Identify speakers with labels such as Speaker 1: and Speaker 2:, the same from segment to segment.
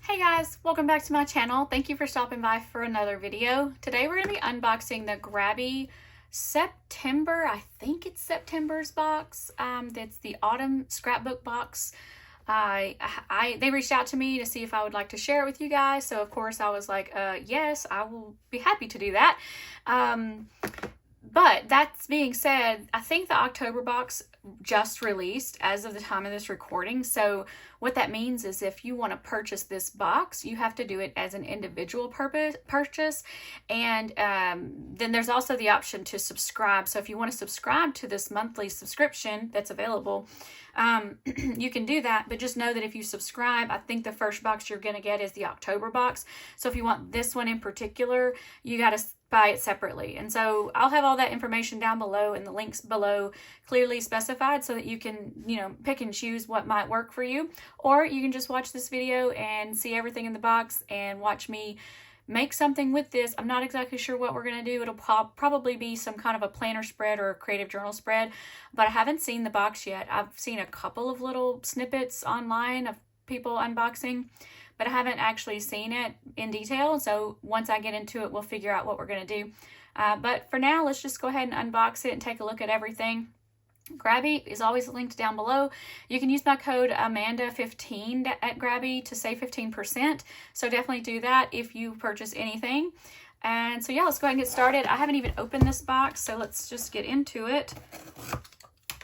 Speaker 1: Hey guys, welcome back to my channel. Thank you for stopping by for another video. Today we're going to be unboxing the Grabie September, I think it's September's box. That's the Autumn Scrapbook Box. They reached out to me to see if I would like to share it with you guys. So of course I was like, yes, I will be happy to do that. But that's being said, I think the October box just released as of the time of this recording. So what that means is if you want to purchase this box, you have to do it as an individual purchase. And then there's also the option to subscribe. So if you want to subscribe to this monthly subscription that's available, you can do that. But just know that if you subscribe, I think the first box you're going to get is the October box. So if you want this one in particular, you got to buy it separately. And so I'll have all that information down below and the links below clearly specified so that you can, pick and choose what might work for you. Or you can just watch this video and see everything in the box and watch me make something with this. I'm not exactly sure what we're going to do. It'll probably be some kind of a planner spread or a creative journal spread, but I haven't seen the box yet. I've seen a couple of little snippets online of people unboxing, but I haven't actually seen it in detail. So once I get into it, we'll figure out what we're going to do. But for now, let's just go ahead and unbox it and take a look at everything. Grabie is always linked down below. You can use my code Amanda15 at Grabie to save 15%. So definitely do that if you purchase anything. And so yeah, let's go ahead and get started. I haven't even opened this box, so let's just get into it.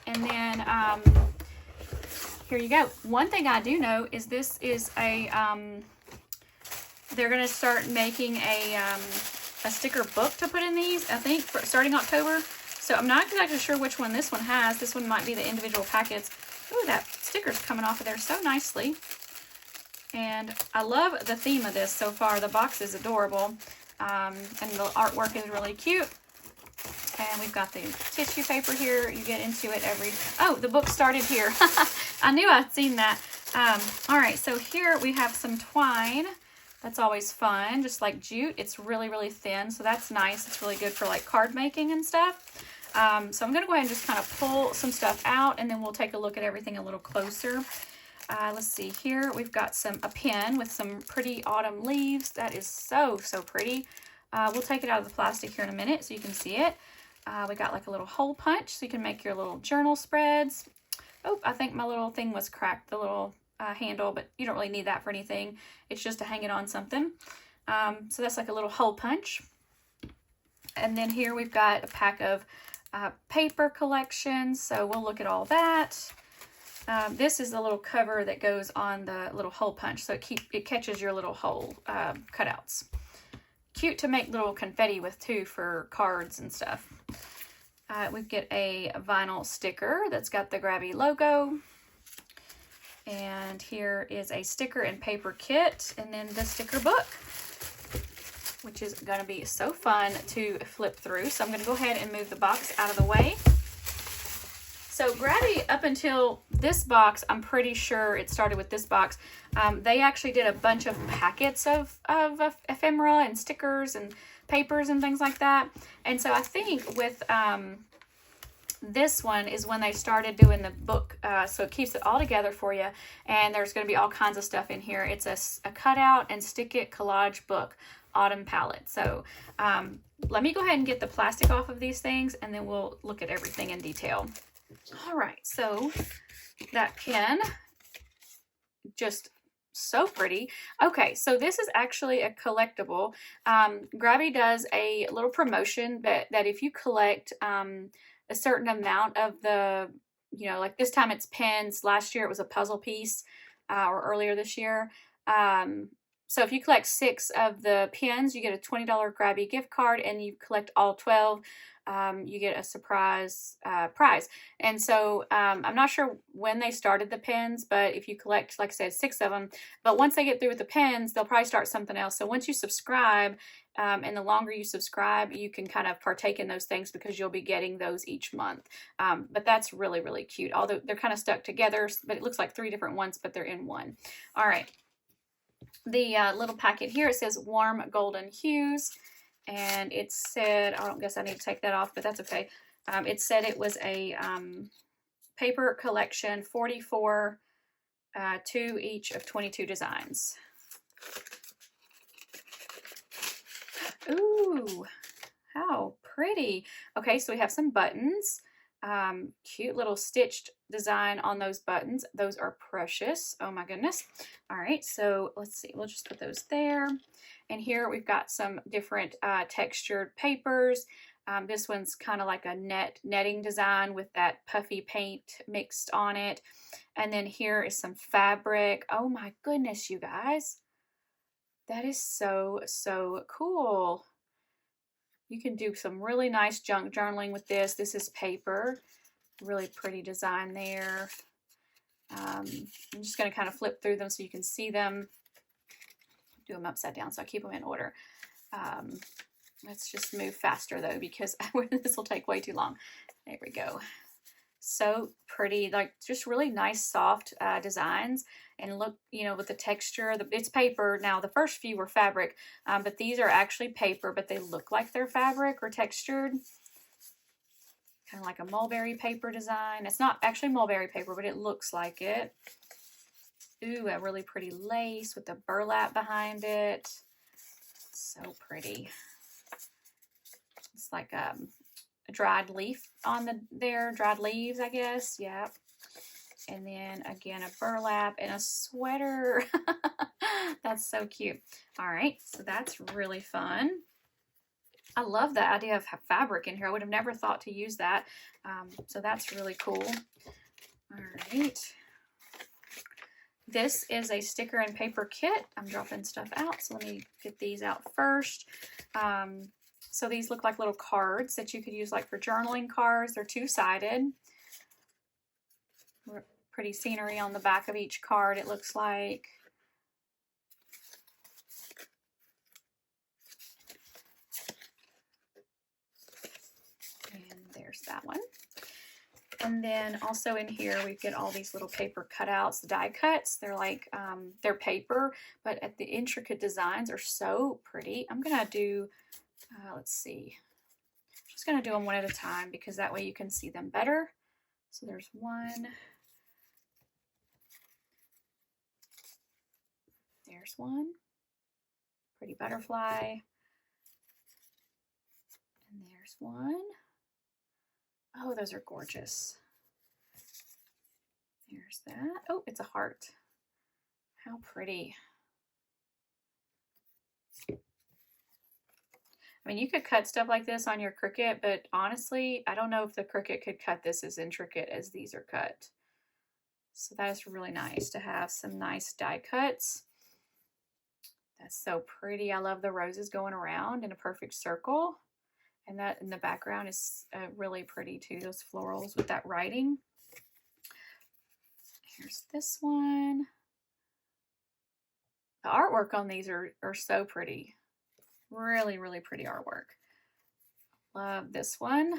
Speaker 1: And then here you go. One thing I do know is this is a, they're going to start making a sticker book to put in these, I think, starting October. So I'm not exactly sure which one this one has. This one might be the individual packets. Ooh, that sticker's coming off of there so nicely. And I love the theme of this so far. The box is adorable. And the artwork is really cute. And we've got the tissue paper here. You get into it oh, the book started here. I knew I'd seen that. All right, so here we have some twine. That's always fun, just like jute. It's really, really thin, so that's nice. It's really good for like card making and stuff. So I'm gonna go ahead and just kind of pull some stuff out, and then we'll take a look at everything a little closer. Let's see here. We've got a pen with some pretty autumn leaves. That is so, so pretty. We'll take it out of the plastic here in a minute so you can see it. We got like a little hole punch so you can make your little journal spreads. Oh, I think my little thing was cracked, the little handle, but you don't really need that for anything. It's just to hang it on something. So that's like a little hole punch. And then here we've got a pack of paper collections. So we'll look at all that. This is the little cover that goes on the little hole punch. So it catches your little hole cutouts. Cute to make little confetti with too for cards and stuff. We get a vinyl sticker that's got the Grabie logo. And here is a sticker and paper kit, and then the sticker book, which is going to be so fun to flip through. So I'm going to go ahead and move the box out of the way. So Grabie, up until this box, I'm pretty sure it started with this box. They actually did a bunch of packets of ephemera and stickers and papers and things like that. And so I think with this one is when they started doing the book, so it keeps it all together for you, and there's going to be all kinds of stuff in here. It's a cutout and stick it collage book, autumn palette. So let me go ahead and get the plastic off of these things, and then we'll look at everything in detail. All right, so that pen, just so pretty. Okay, so this is actually a collectible. Grabie does a little promotion that if you collect a certain amount of the, like this time it's pens. Last year it was a puzzle piece, or earlier this year. So if you collect 6 of the pens, you get a $20 Grabie gift card, and you collect all 12, you get a surprise prize. And so I'm not sure when they started the pens, but if you collect, like I said, 6 of them, but once they get through with the pens, they'll probably start something else. So once you subscribe, and the longer you subscribe, you can kind of partake in those things because you'll be getting those each month. But that's really, really cute. Although they're kind of stuck together, but it looks like 3 different ones, but they're in one. All right. The little packet here, it says warm golden hues. And it said, I don't guess I need to take that off, but that's okay. It said it was a paper collection, 44 2 each of 22 designs. Ooh, how pretty. Okay, so we have some buttons. Cute little stitched design on those buttons. Those are precious. Oh my goodness. All right, so let's see. We'll just put those there. And here we've got some different textured papers. This one's kind of like a netting design with that puffy paint mixed on it. And then here is some fabric. Oh my goodness, you guys. That is so, so cool. You can do some really nice junk journaling with this. This is paper. Really pretty design there. I'm just going to kind of flip through them so you can see them. Do them upside down so I keep them in order. Let's just move faster though because this will take way too long. There we go. So pretty, like just really nice soft designs. And look, you know, with the texture, it's paper. Now the first few were fabric, but these are actually paper, but they look like they're fabric or textured. Kind of like a mulberry paper design. It's not actually mulberry paper, but it looks like it. Ooh, a really pretty lace with the burlap behind it. So pretty. It's like a dried leaf on dried leaves, I guess. Yep. And then again, a burlap and a sweater. That's so cute. All right, so that's really fun. I love the idea of fabric in here. I would have never thought to use that. So that's really cool. All right. This is a sticker and paper kit. I'm dropping stuff out, so let me get these out first. So these look like little cards that you could use like for journaling cards. They're two-sided. Pretty scenery on the back of each card, it looks like. And there's that one. And then also in here, we get all these little paper cutouts, the die cuts. They're like, they're paper, but the intricate designs are so pretty. I'm going to do, let's see. I'm just going to do them one at a time because that way you can see them better. So there's one. There's one. Pretty butterfly. And there's one. Oh, those are gorgeous. There's that. Oh, it's a heart. How pretty. I mean, you could cut stuff like this on your Cricut, but honestly, I don't know if the Cricut could cut this as intricate as these are cut. So that is really nice to have some nice die cuts. That's so pretty. I love the roses going around in a perfect circle. And that in the background is really pretty too, those florals with that writing. Here's this one. The artwork on these are so pretty. Really, really pretty artwork. Love this one.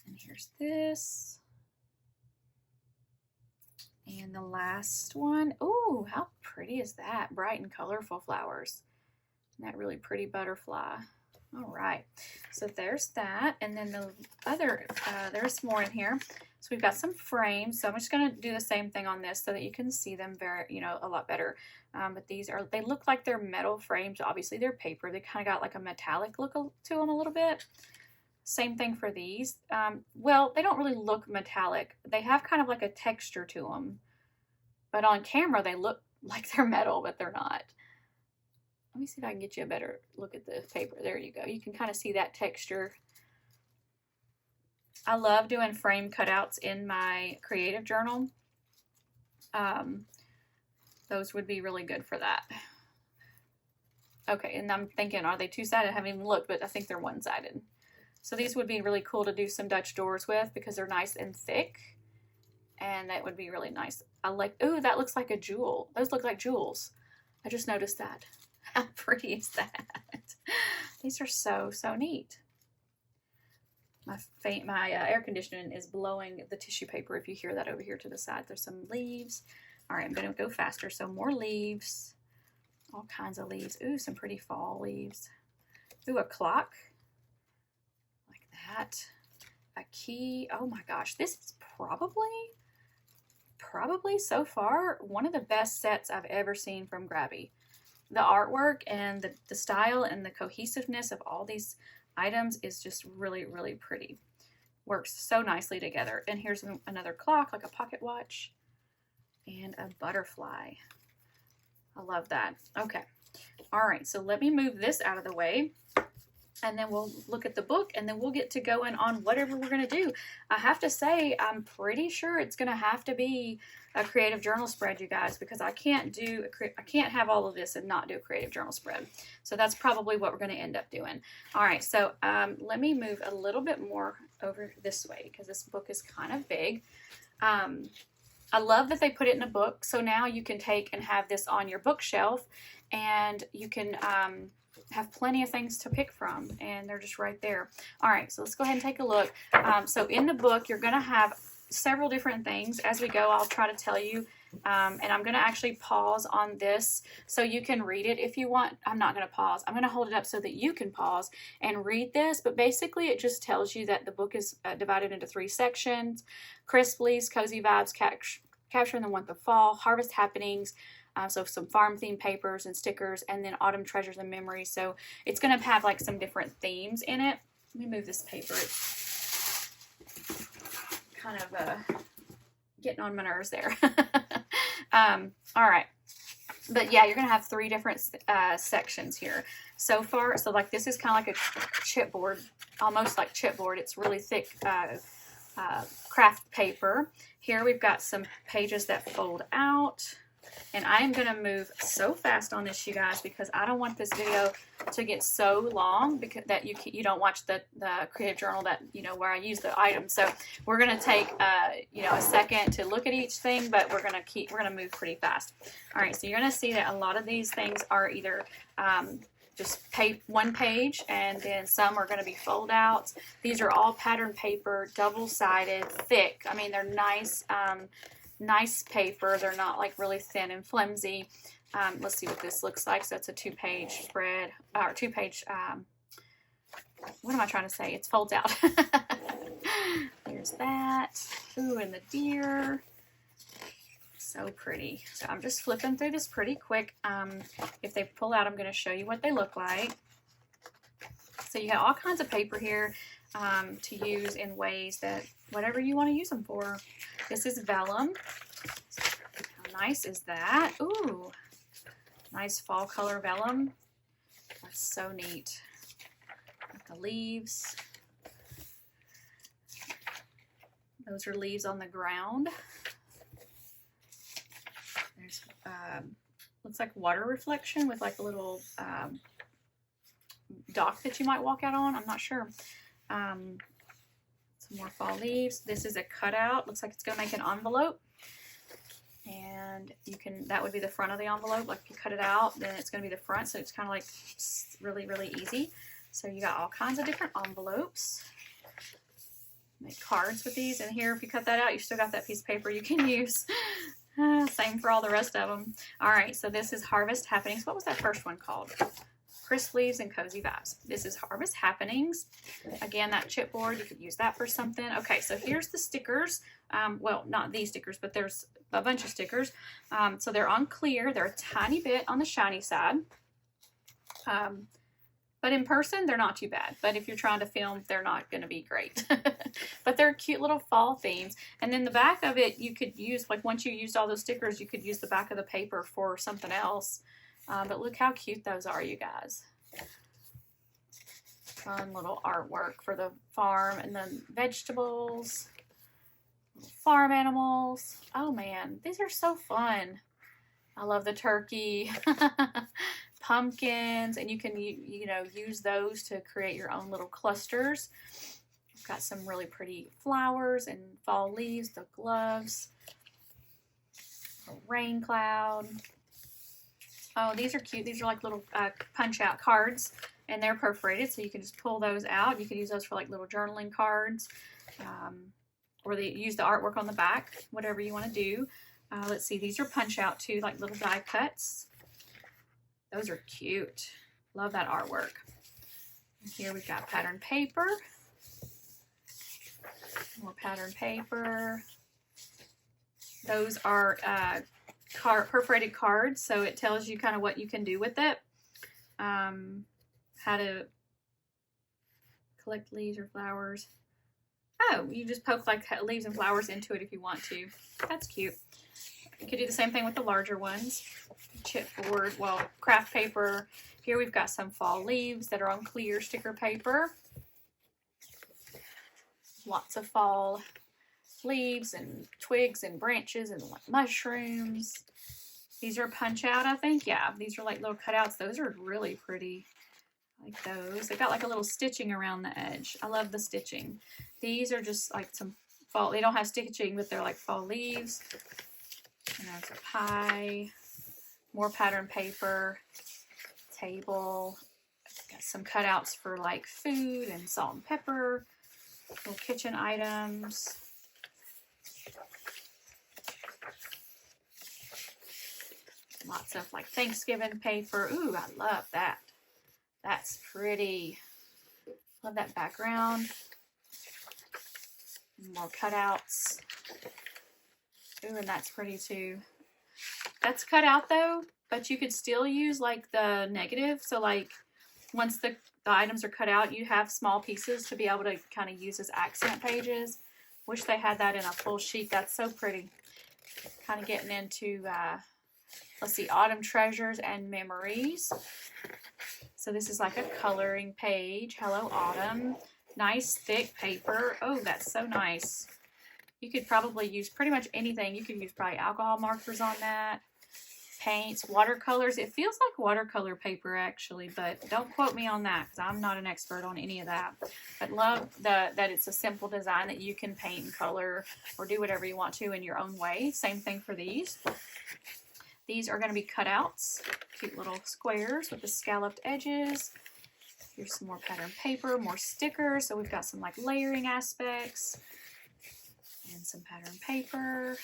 Speaker 1: And here's this. And the last one. Ooh, how pretty is that? Bright and colorful flowers. And that really pretty butterfly. All right, so there's that. And then the other, there's more in here. So we've got some frames. So I'm just going to do the same thing on this so that you can see them very, a lot better. But they look like they're metal frames. Obviously they're paper. They kind of got like a metallic look to them a little bit. Same thing for these. Well, they don't really look metallic. They have kind of like a texture to them. But on camera, they look like they're metal, but they're not. Let me see if I can get you a better look at the paper. There you go. You can kind of see that texture. I love doing frame cutouts in my creative journal. Those would be really good for that. Okay, and I'm thinking, are they two-sided? I haven't even looked, but I think they're one-sided. So these would be really cool to do some Dutch doors with because they're nice and thick. And that would be really nice. I like, ooh, that looks like a jewel. Those look like jewels. I just noticed that. How pretty is that? These are so, so neat. My air conditioning is blowing the tissue paper. If you hear that over here to the side, there's some leaves. All right, I'm going to go faster. So more leaves, all kinds of leaves. Ooh, some pretty fall leaves. Ooh, a clock like that. A key. Oh my gosh, this is probably probably so far one of the best sets I've ever seen from Grabie. The artwork and the style and the cohesiveness of all these items is just really, really pretty. Works so nicely together. And here's another clock, like a pocket watch, and a butterfly. I love that. Okay. All right, so let me move this out of the way, and then we'll look at the book, and then we'll get to going on whatever we're going to do. I have to say, I'm pretty sure it's going to have to be a creative journal spread, you guys, because I can't have all of this and not do a creative journal spread. So that's probably what we're going to end up doing. All right, so let me move a little bit more over this way because this book is kind of big. I love that they put it in a book, so now you can take and have this on your bookshelf, and you can have plenty of things to pick from, and they're just right there. All right, so let's go ahead and take a look. So in the book, you're going to have several different things. As we go, I'll try to tell you, and I'm going to actually pause on this so you can read it if you want. I'm not going to pause. I'm going to hold it up so that you can pause and read this, but basically it just tells you that the book is divided into 3 sections: crisp leaves, cozy vibes, capturing the month of fall, harvest happenings, so some farm themed papers and stickers, and then autumn treasures and memories. So it's going to have like some different themes in it. Let me move this paper. It's kind of getting on my nerves there. All right. But yeah, you're going to have 3 different sections here. So far, so like this is kind of like a chipboard, almost like chipboard. It's really thick craft paper. Here we've got some pages that fold out. And I am going to move so fast on this, you guys, because I don't want this video to get so long because that you don't watch the creative journal that, you know, where I use the items. So we're going to take, you know, a second to look at each thing, but we're going to move pretty fast. All right. So you're going to see that a lot of these things are either, just one page, and then some are going to be fold outs. These are all pattern paper, double-sided, thick. I mean, they're nice, nice paper. They're not like really thin and flimsy. Let's see what this looks like. So it's a 2-page spread, or 2-page, what am I trying to say? It's folds out. There's that. Ooh, and the deer. So pretty. So I'm just flipping through this pretty quick. If they pull out, I'm going to show you what they look like. So you have all kinds of paper here to use in ways that whatever you want to use them for. This is vellum. How nice is that? Ooh, nice fall color vellum. That's so neat. Got the leaves. Those are leaves on the ground. There's looks like water reflection with like a little dock that you might walk out on. I'm not sure. Some more fall leaves. This is a cutout. Looks like it's going to make an envelope. And you can, that would be the front of the envelope. Like if you cut it out, then it's going to be the front. So it's kind of like really, really easy. So you got all kinds of different envelopes. Make cards with these. And here, if you cut that out, you still got that piece of paper you can use. Same for all the rest of them. All right, so this is Harvest Happenings. What was that first one called? Crisp Leaves and Cozy Vibes. This is Harvest Happenings. Again, that chipboard, you could use that for something. Okay, so here's the stickers. Well, not these stickers, but there's a bunch of stickers. So they're on clear. They're a tiny bit on the shiny side. But in person, they're not too bad. But if you're trying to film, they're not going to be great. But they're cute little fall themes. And then the back of it, you could use, like once you used all those stickers, you could use the back of the paper for something else. But look how cute those are, you guys. Fun little artwork for the farm. And then vegetables, farm animals. Oh man, these are so fun. I love the turkey. Pumpkins, and you can you know, use those to create your own little clusters. We've got some really pretty flowers and fall leaves, the gloves, a rain cloud. Oh, these are cute. These are like little punch out cards, and they're perforated, so you can just pull those out. You can use those for like little journaling cards, or use the artwork on the back, whatever you want to do. Let's see, these are punch out too, like little die cuts. Those are cute. Love that artwork. Here we've got pattern paper. More pattern paper. Those are perforated cards, so it tells you kind of what you can do with it. How to collect leaves or flowers. Oh, you just poke like leaves and flowers into it if you want to. That's cute. You could do the same thing with the larger ones. Chipboard, well, craft paper. Here we've got some fall leaves that are on clear sticker paper. Lots of fall leaves and twigs and branches and like mushrooms. These are punch out, I think. Yeah, these are like little cutouts. Those are really pretty. I like those. They got like a little stitching around the edge. I love the stitching. These are just like some fall. They don't have stitching, but they're like fall leaves. And there's a pie. More pattern paper. Table. Got some cutouts for like food and salt and pepper. Little kitchen items. Lots of like Thanksgiving paper. Ooh, I love that. That's pretty. Love that background. More cutouts. Ooh, and that's pretty too. That's cut out though, but you could still use like the negative. So like once the items are cut out, you have small pieces to be able to kind of use as accent pages. Wish they had that in a full sheet. That's so pretty. Kind of getting into, let's see, Autumn Treasures and Memories. So this is like a coloring page. Hello, Autumn. Nice thick paper. Oh, that's so nice. You could probably use pretty much anything. You could use probably alcohol markers on that. Paints, watercolors. It feels like watercolor paper actually, but don't quote me on that because I'm not an expert on any of that. But love that it's a simple design that you can paint and color or do whatever you want to in your own way. Same thing for these. These are going to be cutouts. Cute little squares with the scalloped edges. Here's some more pattern paper, more stickers. So we've got some like layering aspects and some pattern paper.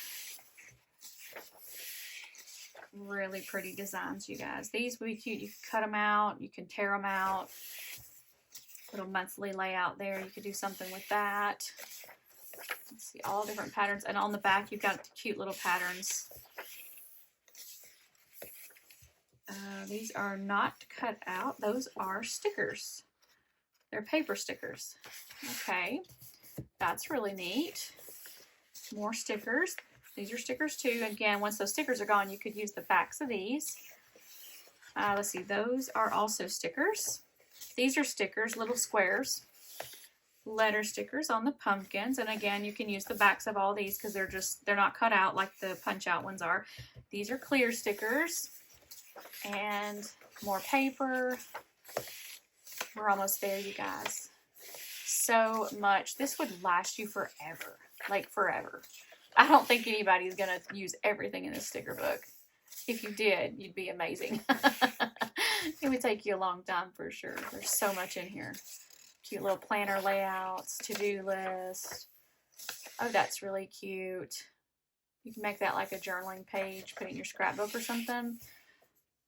Speaker 1: Really pretty designs, you guys. These would be cute. You can cut them out. You can tear them out. Little monthly layout there. You could do something with that. Let's see, all different patterns. And on the back, you've got cute little patterns. These are not cut out. Those are stickers. They're paper stickers. Okay. That's really neat. More stickers. These are stickers too. Again, once those stickers are gone, you could use the backs of these. Let's see, those are also stickers. These are stickers, little squares. Letter stickers on the pumpkins. And again, you can use the backs of all these because they're not cut out like the punch out ones are. These are clear stickers. And more paper. We're almost there, you guys. So much. This would last you forever. Like forever. I don't think anybody's going to use everything in this sticker book. If you did, you'd be amazing. It would take you a long time for sure. There's so much in here. Cute little planner layouts, to-do list. Oh, that's really cute. You can make that like a journaling page, put it in your scrapbook or something.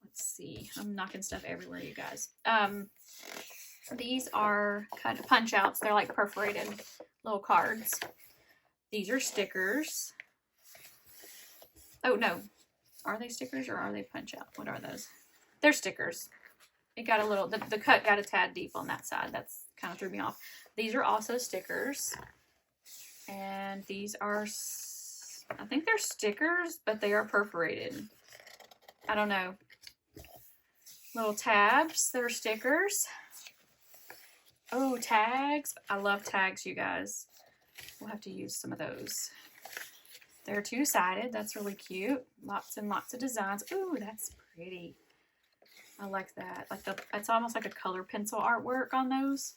Speaker 1: Let's see. I'm knocking stuff everywhere, you guys. These are kind of punch outs. They're like perforated little cards. These are stickers. Oh, no. Are they stickers or are they punch out? What are those? They're stickers. It got a little, the cut got a tad deep on that side. That's kind of threw me off. These are also stickers. And these are, I think they're stickers, but they are perforated. I don't know. Little tabs. They're stickers. Oh, tags. I love tags, you guys. We'll have to use some of those. They're two-sided. That's really cute. Lots and lots of designs. Ooh, that's pretty. I like that. Like it's almost like a color pencil artwork on those.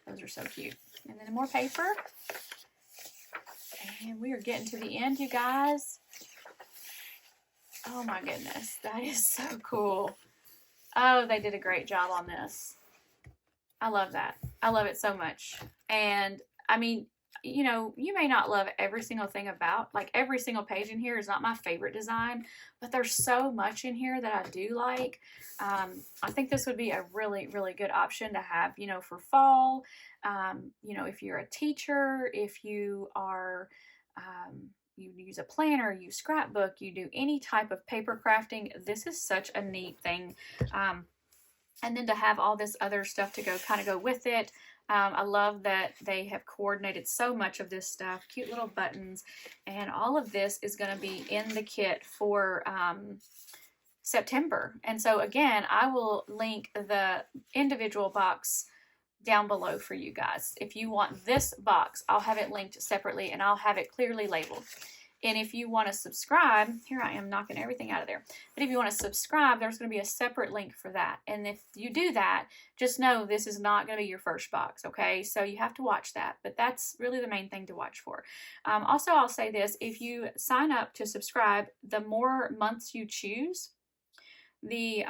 Speaker 1: Those are so cute. And then more paper. And we are getting to the end, you guys. Oh my goodness. That is so cool. Oh, they did a great job on this. I love that. I love it so much. And I mean, you know, you may not love every single thing about, like every single page in here is not my favorite design, but there's so much in here that I do like. I think this would be a really, really good option to have, you know, for fall. You know, if you're a teacher, if you are, you use a planner, you scrapbook, you do any type of paper crafting, this is such a neat thing. And then to have all this other stuff to go with it. I love that they have coordinated so much of this stuff, cute little buttons, and all of this is going to be in the kit for September. And so again, I will link the individual box down below for you guys. If you want this box, I'll have it linked separately and I'll have it clearly labeled. And if you want to subscribe, here I am knocking everything out of there. But if you want to subscribe, there's going to be a separate link for that. And if you do that, just know this is not going to be your first box, okay? So you have to watch that. But that's really the main thing to watch for. Also, I'll say this. If you sign up to subscribe, the more months you choose, the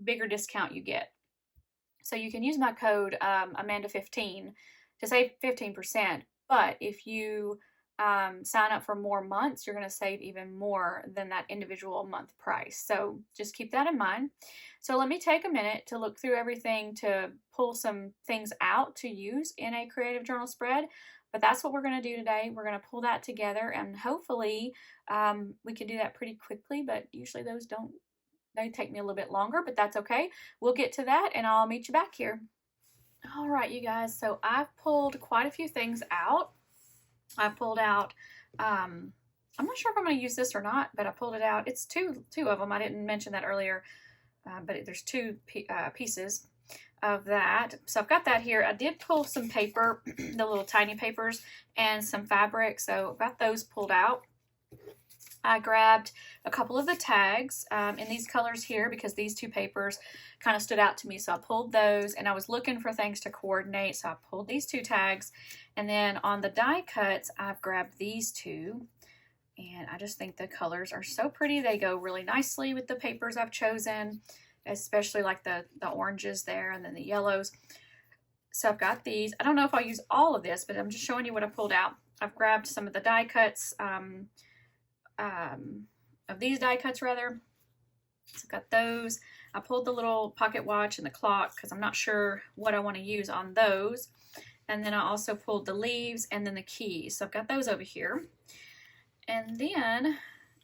Speaker 1: bigger discount you get. So you can use my code Amanda15 to save 15%. But if you sign up for more months, you're going to save even more than that individual month price. So just keep that in mind. So let me take a minute to look through everything to pull some things out to use in a creative journal spread. But that's what we're going to do today. We're going to pull that together, and hopefully we can do that pretty quickly, but usually those don't. They take me a little bit longer, but that's okay. We'll get to that and I'll meet you back here. All right, you guys. So I've pulled quite a few things out. I pulled out, I'm not sure if I'm going to use this or not, but I pulled it out. It's two of them. I didn't mention that earlier, but there's two pieces of that. So I've got that here. I did pull some paper, the little tiny papers, and some fabric. So I've got those pulled out. I grabbed a couple of the tags in these colors here because these two papers kind of stood out to me. So I pulled those, and I was looking for things to coordinate. So I pulled these two tags. And then on the die cuts, I've grabbed these two. And I just think the colors are so pretty. They go really nicely with the papers I've chosen, especially like the oranges there and then the yellows. So I've got these. I don't know if I'll use all of this, but I'm just showing you what I pulled out. I've grabbed some of the die cuts, of these die cuts rather. So I've got those. I pulled the little pocket watch and the clock because I'm not sure what I want to use on those. And then I also pulled the leaves and then the keys. So I've got those over here. And then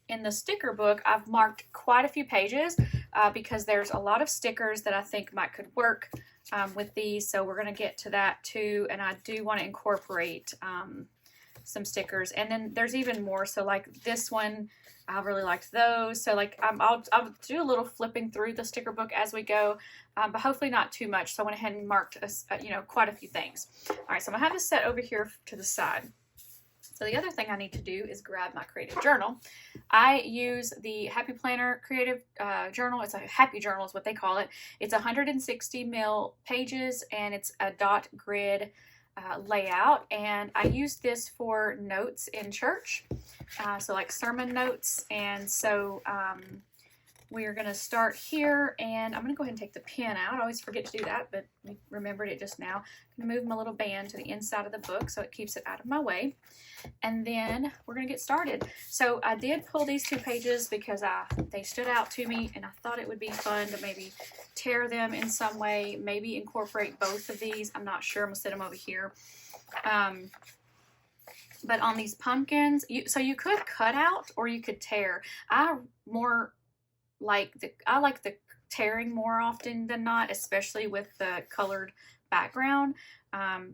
Speaker 1: in the sticker book, I've marked quite a few pages because there's a lot of stickers that I think could work with these. So we're going to get to that too. And I do want to incorporate some stickers, and then there's even more. So like this one, I really liked those. So like I'll do a little flipping through the sticker book as we go, but hopefully not too much. So I went ahead and marked quite a few things. All right, so I'm gonna have this set over here to the side. So the other thing I need to do is grab my creative journal. I use the Happy Planner creative journal. It's a happy journal is what they call it. It's 160 mil pages, and it's a dot grid layout, and I use this for notes in church, so like sermon notes. And so we're going to start here, and I'm going to go ahead and take the pen out. I always forget to do that, but we remembered it just now. I'm going to move my little band to the inside of the book so it keeps it out of my way, and then we're going to get started. So I did pull these two pages because they stood out to me, and I thought it would be fun to maybe tear them in some way, maybe incorporate both of these. I'm not sure. I'm going to set them over here. But on these pumpkins, you could cut out or you could tear. I like the tearing more often than not, especially with the colored background.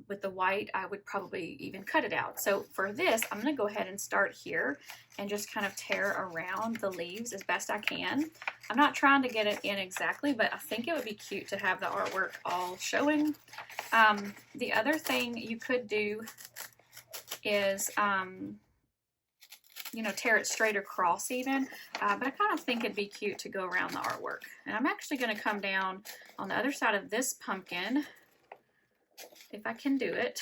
Speaker 1: With the white, I would probably even cut it out. So for this, I'm going to go ahead and start here and just kind of tear around the leaves as best I can. I'm not trying to get it in exactly, but I think it would be cute to have the artwork all showing. The other thing you could do is tear it straight across even, but I kind of think it'd be cute to go around the artwork. And I'm actually going to come down on the other side of this pumpkin, if I can do it.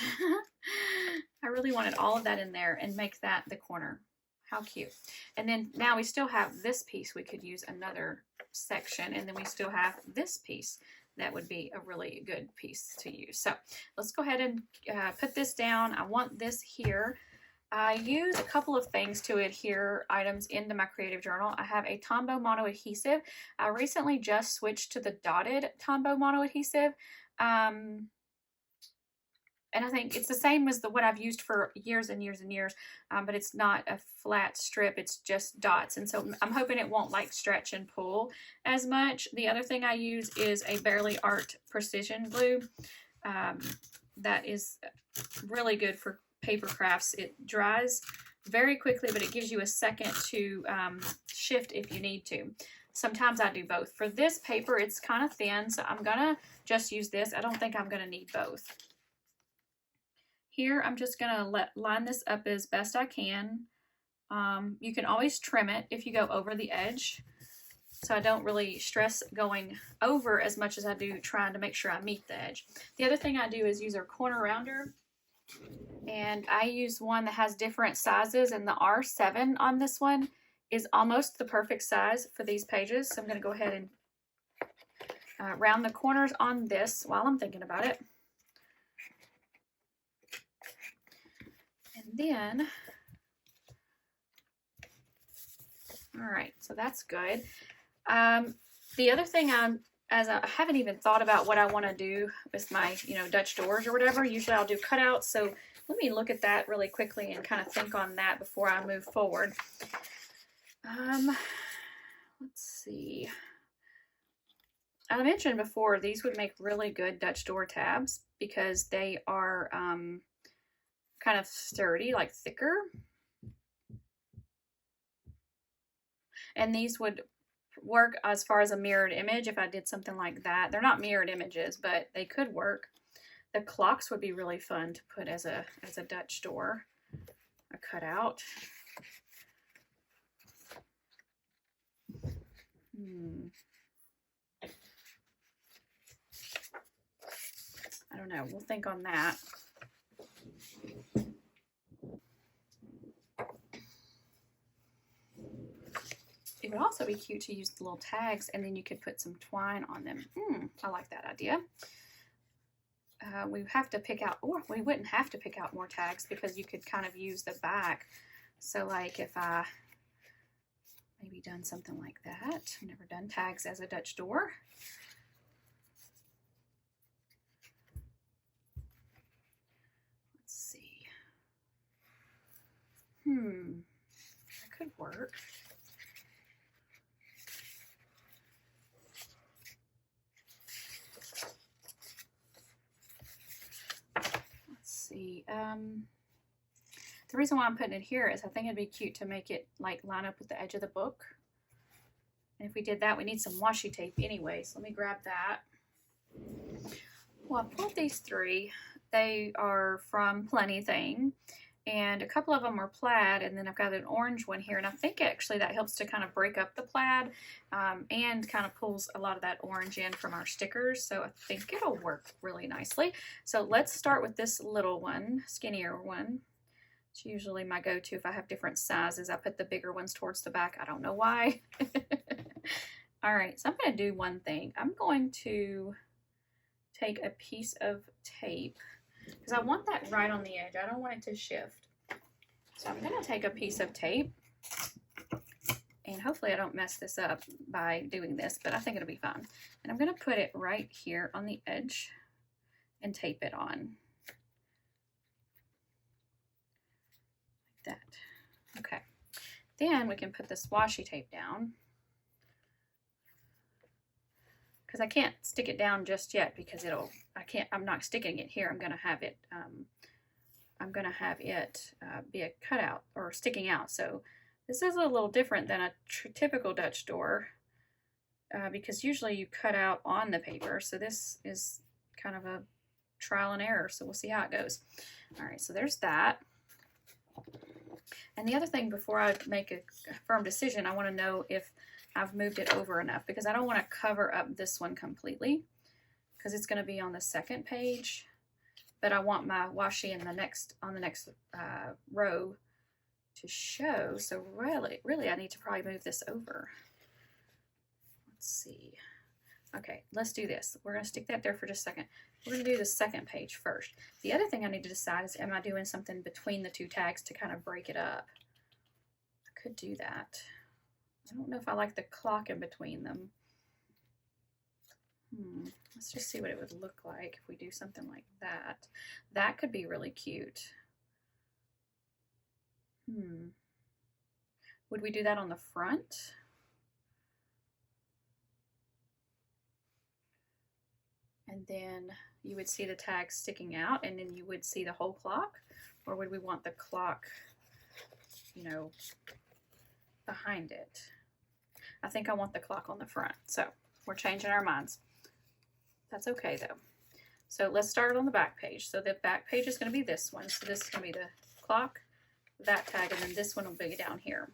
Speaker 1: I really wanted all of that in there and make that the corner. How cute. And then now we still have this piece. We could use another section, and then we still have this piece. That would be a really good piece to use. So let's go ahead and put this down. I want this here. I use a couple of things to adhere items into my creative journal. I have a Tombow mono adhesive. I recently just switched to the dotted Tombow mono adhesive. And I think it's the same as what I've used for years and years and years, but it's not a flat strip, it's just dots. And so I'm hoping it won't like stretch and pull as much. The other thing I use is a Barely Art Precision Glue. That is really good for paper crafts. It dries very quickly, but it gives you a second to shift if you need to. Sometimes I do both. For this paper, it's kind of thin, so I'm gonna just use this. I don't think I'm gonna need both. Here, I'm just gonna line this up as best I can. You can always trim it if you go over the edge. So I don't really stress going over as much as I do trying to make sure I meet the edge. The other thing I do is use our corner rounder. And I use one that has different sizes, and the R7 on this one is almost the perfect size for these pages. So I'm going to go ahead and round the corners on this while I'm thinking about it. And then, all right, so that's good. The other thing I haven't even thought about what I want to do with my, Dutch doors or whatever. Usually I'll do cutouts. So let me look at that really quickly and kind of think on that before I move forward. Let's see. I mentioned before, these would make really good Dutch door tabs because they are kind of sturdy, like thicker. And these would work as far as a mirrored image if I did something like that. They're not mirrored images, but they could work. The clocks would be really fun to put as a Dutch door, a cutout. I don't know. We'll think on that. It would also be cute to use the little tags, and then you could put some twine on them. I like that idea. We have to pick out, or we wouldn't have to pick out more tags because you could kind of use the back. So like if I maybe done something like that. I've never done tags as a Dutch door. Let's see. That could work. The reason why I'm putting it here is I think it'd be cute to make it like line up with the edge of the book. And if we did that, we need some washi tape anyway. So let me grab that. Well, I pulled these three. They are from Planything, and a couple of them are plaid, and then I've got an orange one here, and I think actually that helps to kind of break up the plaid and kind of pulls a lot of that orange in from our stickers, so I think it'll work really nicely. So let's start with this little one, skinnier one. It's usually my go-to if I have different sizes. I put the bigger ones towards the back. I don't know why. All right, so I'm going to do one thing. I'm going to take a piece of tape because I want that right on the edge. I don't want it to shift. So I'm going to take a piece of tape, and hopefully I don't mess this up by doing this, but I think it'll be fun. And I'm going to put it right here on the edge and tape it on. Like that. Okay. Then we can put this washi tape down, because I can't stick it down just yet because I'm not sticking it here. I'm going to have it be a cutout or sticking out. So this is a little different than a typical Dutch door because usually you cut out on the paper. So this is kind of a trial and error. So we'll see how it goes. All right, so there's that. And the other thing, before I make a firm decision, I want to know if I've moved it over enough, because I don't want to cover up this one completely because it's going to be on the second page, but I want my washi on the next row to show. So really I need to probably move this over. Let's see. Okay, let's do this. We're going to stick that there for just a second. We're going to do the second page first. The other thing I need to decide is, am I doing something between the two tags to kind of break it up? I could do that. I don't know if I like the clock in between them. Let's just see what it would look like if we do something like that. That could be really cute. Would we do that on the front? And then you would see the tag sticking out, and then you would see the whole clock? Or would we want the clock, you know, behind it? I think I want the clock on the front. So we're changing our minds. That's okay though. So let's start on the back page. So the back page is going to be this one. So this is going to be the clock, that tag, and then this one will be down here.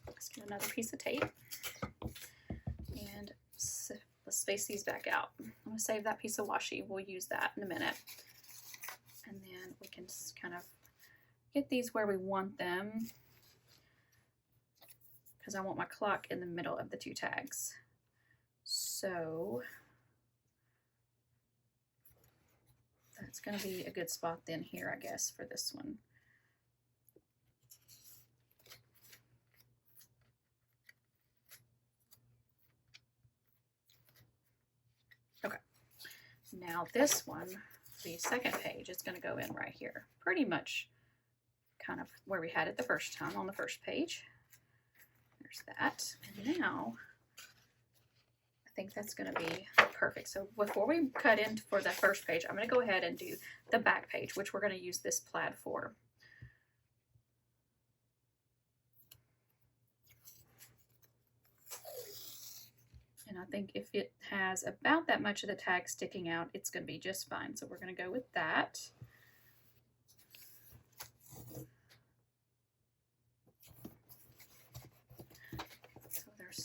Speaker 1: Let's get another piece of tape and let's space these back out. I'm going to save that piece of washi. We'll use that in a minute. And then we can just kind of get these where we want them, because I want my clock in the middle of the two tags. So that's going to be a good spot then here, I guess, for this one. Okay, now this one, the second page, is going to go in right here, pretty much kind of where we had it the first time on the first page. There's that. And now I think that's going to be perfect. So before we cut in for the first page, I'm going to go ahead and do the back page, which we're going to use this plaid for. And I think if it has about that much of the tag sticking out, it's going to be just fine. So we're going to go with that.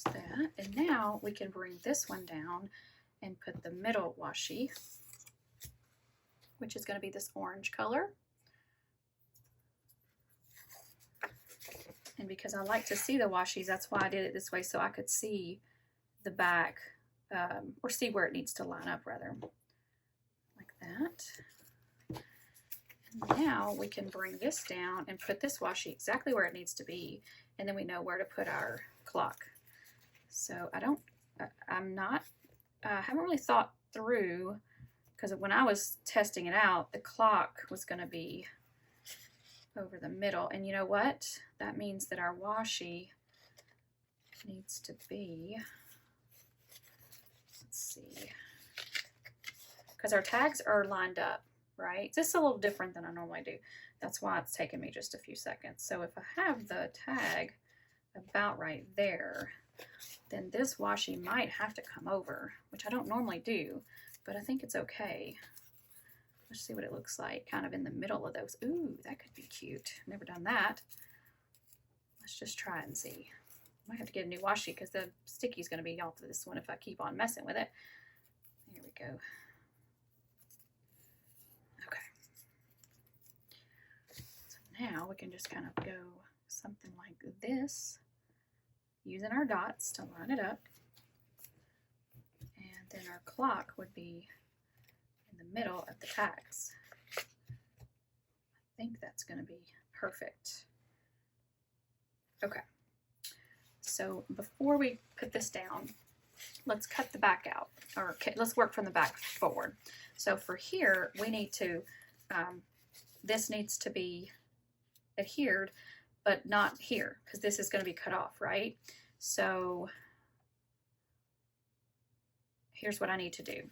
Speaker 1: That, and now we can bring this one down and put the middle washi, which is going to be this orange color. And because I like to see the washies, that's why I did it this way, so I could see the back, or see where it needs to line up rather, like that. And now we can bring this down and put this washi exactly where it needs to be, and then we know where to put our clock. So I haven't really thought through, because when I was testing it out, the clock was going to be over the middle. And you know what? That means that our washi needs to be, let's see, because our tags are lined up, right? This is a little different than I normally do. That's why it's taken me just a few seconds. So if I have the tag about right there, then this washi might have to come over, which I don't normally do, but I think it's okay. Let's see what it looks like, kind of in the middle of those. Ooh, that could be cute. Never done that. Let's just try it and see. I might have to get a new washi because the sticky is going to be off of this one if I keep on messing with it. There we go. Okay. So now we can just kind of go something like this, using our dots to line it up, and then our clock would be in the middle of the tags. I think that's going to be perfect. Okay, so before we put this down, let's cut the back out, or let's work from the back forward. So for here, we need to, this needs to be adhered, but not here, because this is going to be cut off, right? So here's what I need to do.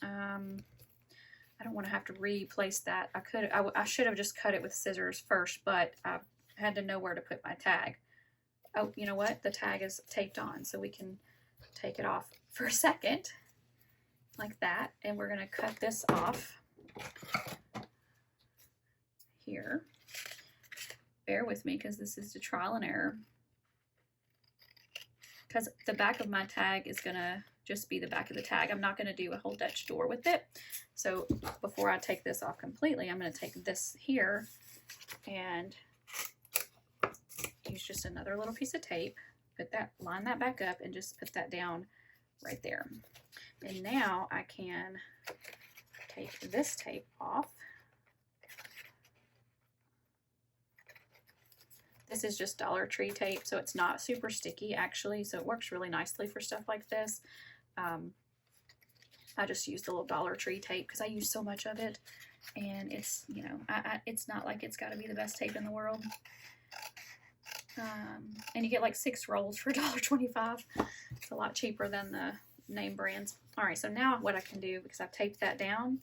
Speaker 1: I don't want to have to replace that. I should have just cut it with scissors first, but I had to know where to put my tag. Oh, you know what? The tag is taped on, so we can take it off for a second, like that, and we're going to cut this off here. Bear with me because this is the trial and error, because the back of my tag is going to just be the back of the tag. I'm not going to do a whole Dutch door with it. So before I take this off completely, I'm going to take this here and use just another little piece of tape, line that back up, and just put that down right there. And now I can take this tape off. This is just Dollar Tree tape, so it's not super sticky actually, so it works really nicely for stuff like this. I just use the little Dollar Tree tape because I use so much of it, and it's, you know, it's not like it's got to be the best tape in the world. And you get like 6 rolls for $1.25. It's a lot cheaper than the name brands. All right, so now what I can do, because I've taped that down,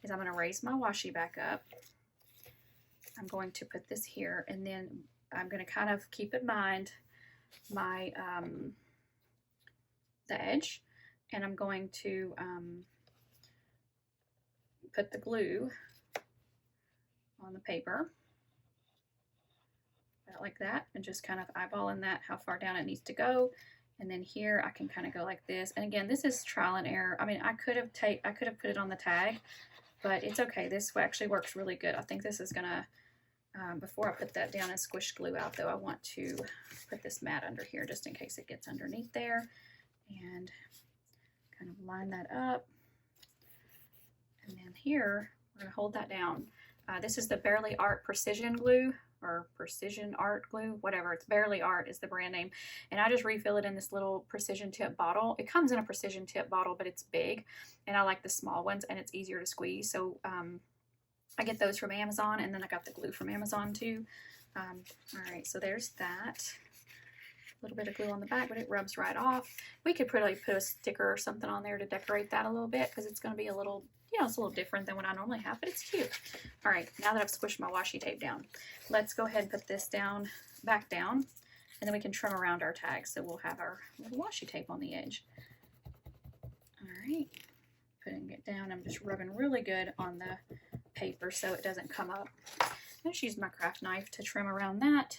Speaker 1: is I'm going to raise my washi back up. I'm going to put this here, and then I'm going to kind of keep in mind my the edge, and I'm going to put the glue on the paper like that, and just kind of eyeballing that, how far down it needs to go. And then here I can kind of go like this. And again, this is trial and error. I mean, I could have put it on the tag, but it's okay. This actually works really good. I think this is gonna, before I put that down and squish glue out though, I want to put this mat under here just in case it gets underneath there, and kind of line that up. And then here, we're gonna hold that down. This is the Barely Art Precision Glue, or Precision Art Glue, whatever. It's Barely Art is the brand name. And I just refill it in this little precision tip bottle. It comes in a precision tip bottle, but it's big, and I like the small ones, and it's easier to squeeze. So I get those from Amazon, and then I got the glue from Amazon too. All right, so there's that. A little bit of glue on the back, but it rubs right off. We could probably put a sticker or something on there to decorate that a little bit, because it's going to be a little, you know, it's a little different than what I normally have, but it's cute. All right, now that I've squished my washi tape down, let's go ahead and put this down, back down, and then we can trim around our tags. So we'll have our little washi tape on the edge. All right, putting it down. I'm just rubbing really good on the paper so it doesn't come up. I just use my craft knife to trim around that.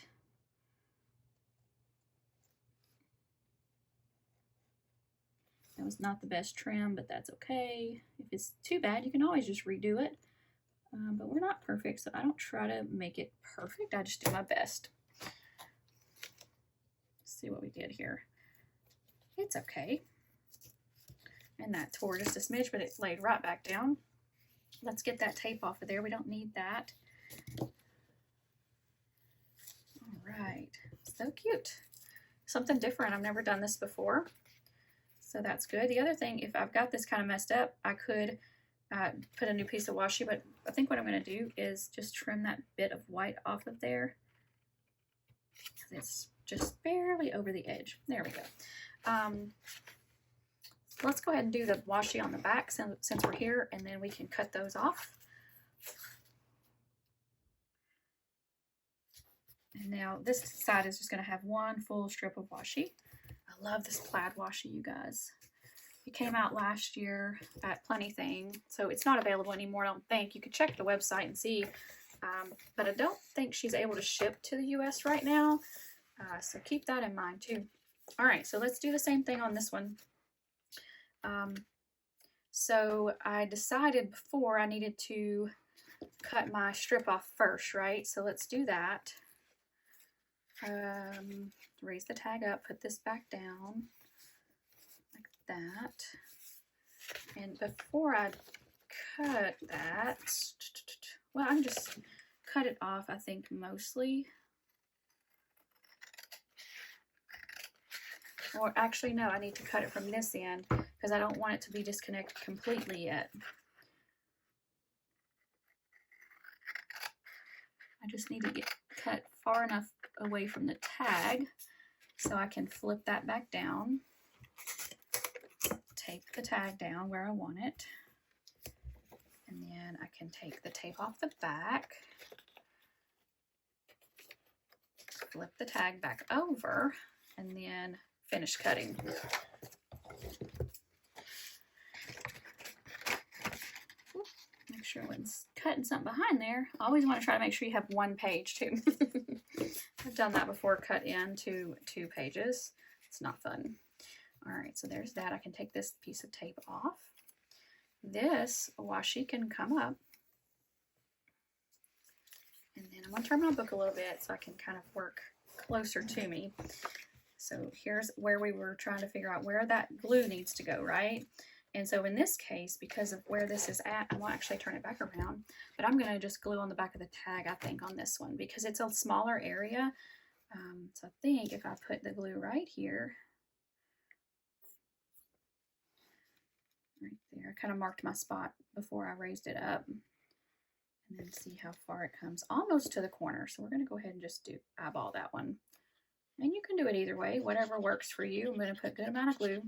Speaker 1: That was not the best trim, but that's okay. If it's too bad, you can always just redo it. But we're not perfect, so I don't try to make it perfect. I just do my best. Let's see what we did here. It's okay. And that tore just a smidge, but it laid right back down. Let's get that tape off of there. We don't need that. All right, so cute. Something different. I've never done this before. So that's good. The other thing, if I've got this kind of messed up, I could put a new piece of washi, but I think what I'm going to do is just trim that bit of white off of there. It's just barely over the edge. There we go. Let's go ahead and do the washi on the back since we're here, and then we can cut those off. And now this side is just going to have one full strip of washi. I love this plaid washi, you guys. It came out last year at Planything, so it's not available anymore, I don't think. You could check the website and see, but I don't think she's able to ship to the US right now, so keep that in mind too. All right, so let's do the same thing on this one. So I decided before I needed to cut my strip off first, right? So let's do that. Raise the tag up, put this back down like that. And before I cut that, well, I'm just cut it off, I think, mostly. Or actually, no, I need to cut it from this end because I don't want it to be disconnected completely yet. I just need to get cut far enough away from the tag so I can flip that back down, take the tag down where I want it, and then I can take the tape off the back, flip the tag back over, and then finish cutting. Make sure I wasn't cutting something behind there. I always want to try to make sure you have one page too. I've done that before, cut into 2 pages. It's not fun. All right, so there's that. I can take this piece of tape off. This washi can come up. And then I'm going to turn my book a little bit so I can kind of work closer to me. So here's where we were trying to figure out where that glue needs to go, right? And so in this case, because of where this is at, I will actually turn it back around, but I'm going to just glue on the back of the tag, I think, on this one, because it's a smaller area. So I think if I put the glue right here, right there, I kind of marked my spot before I raised it up, and then see how far it comes, almost to the corner. So we're going to go ahead and just eyeball that one. And you can do it either way, whatever works for you. I'm going to put a good amount of glue.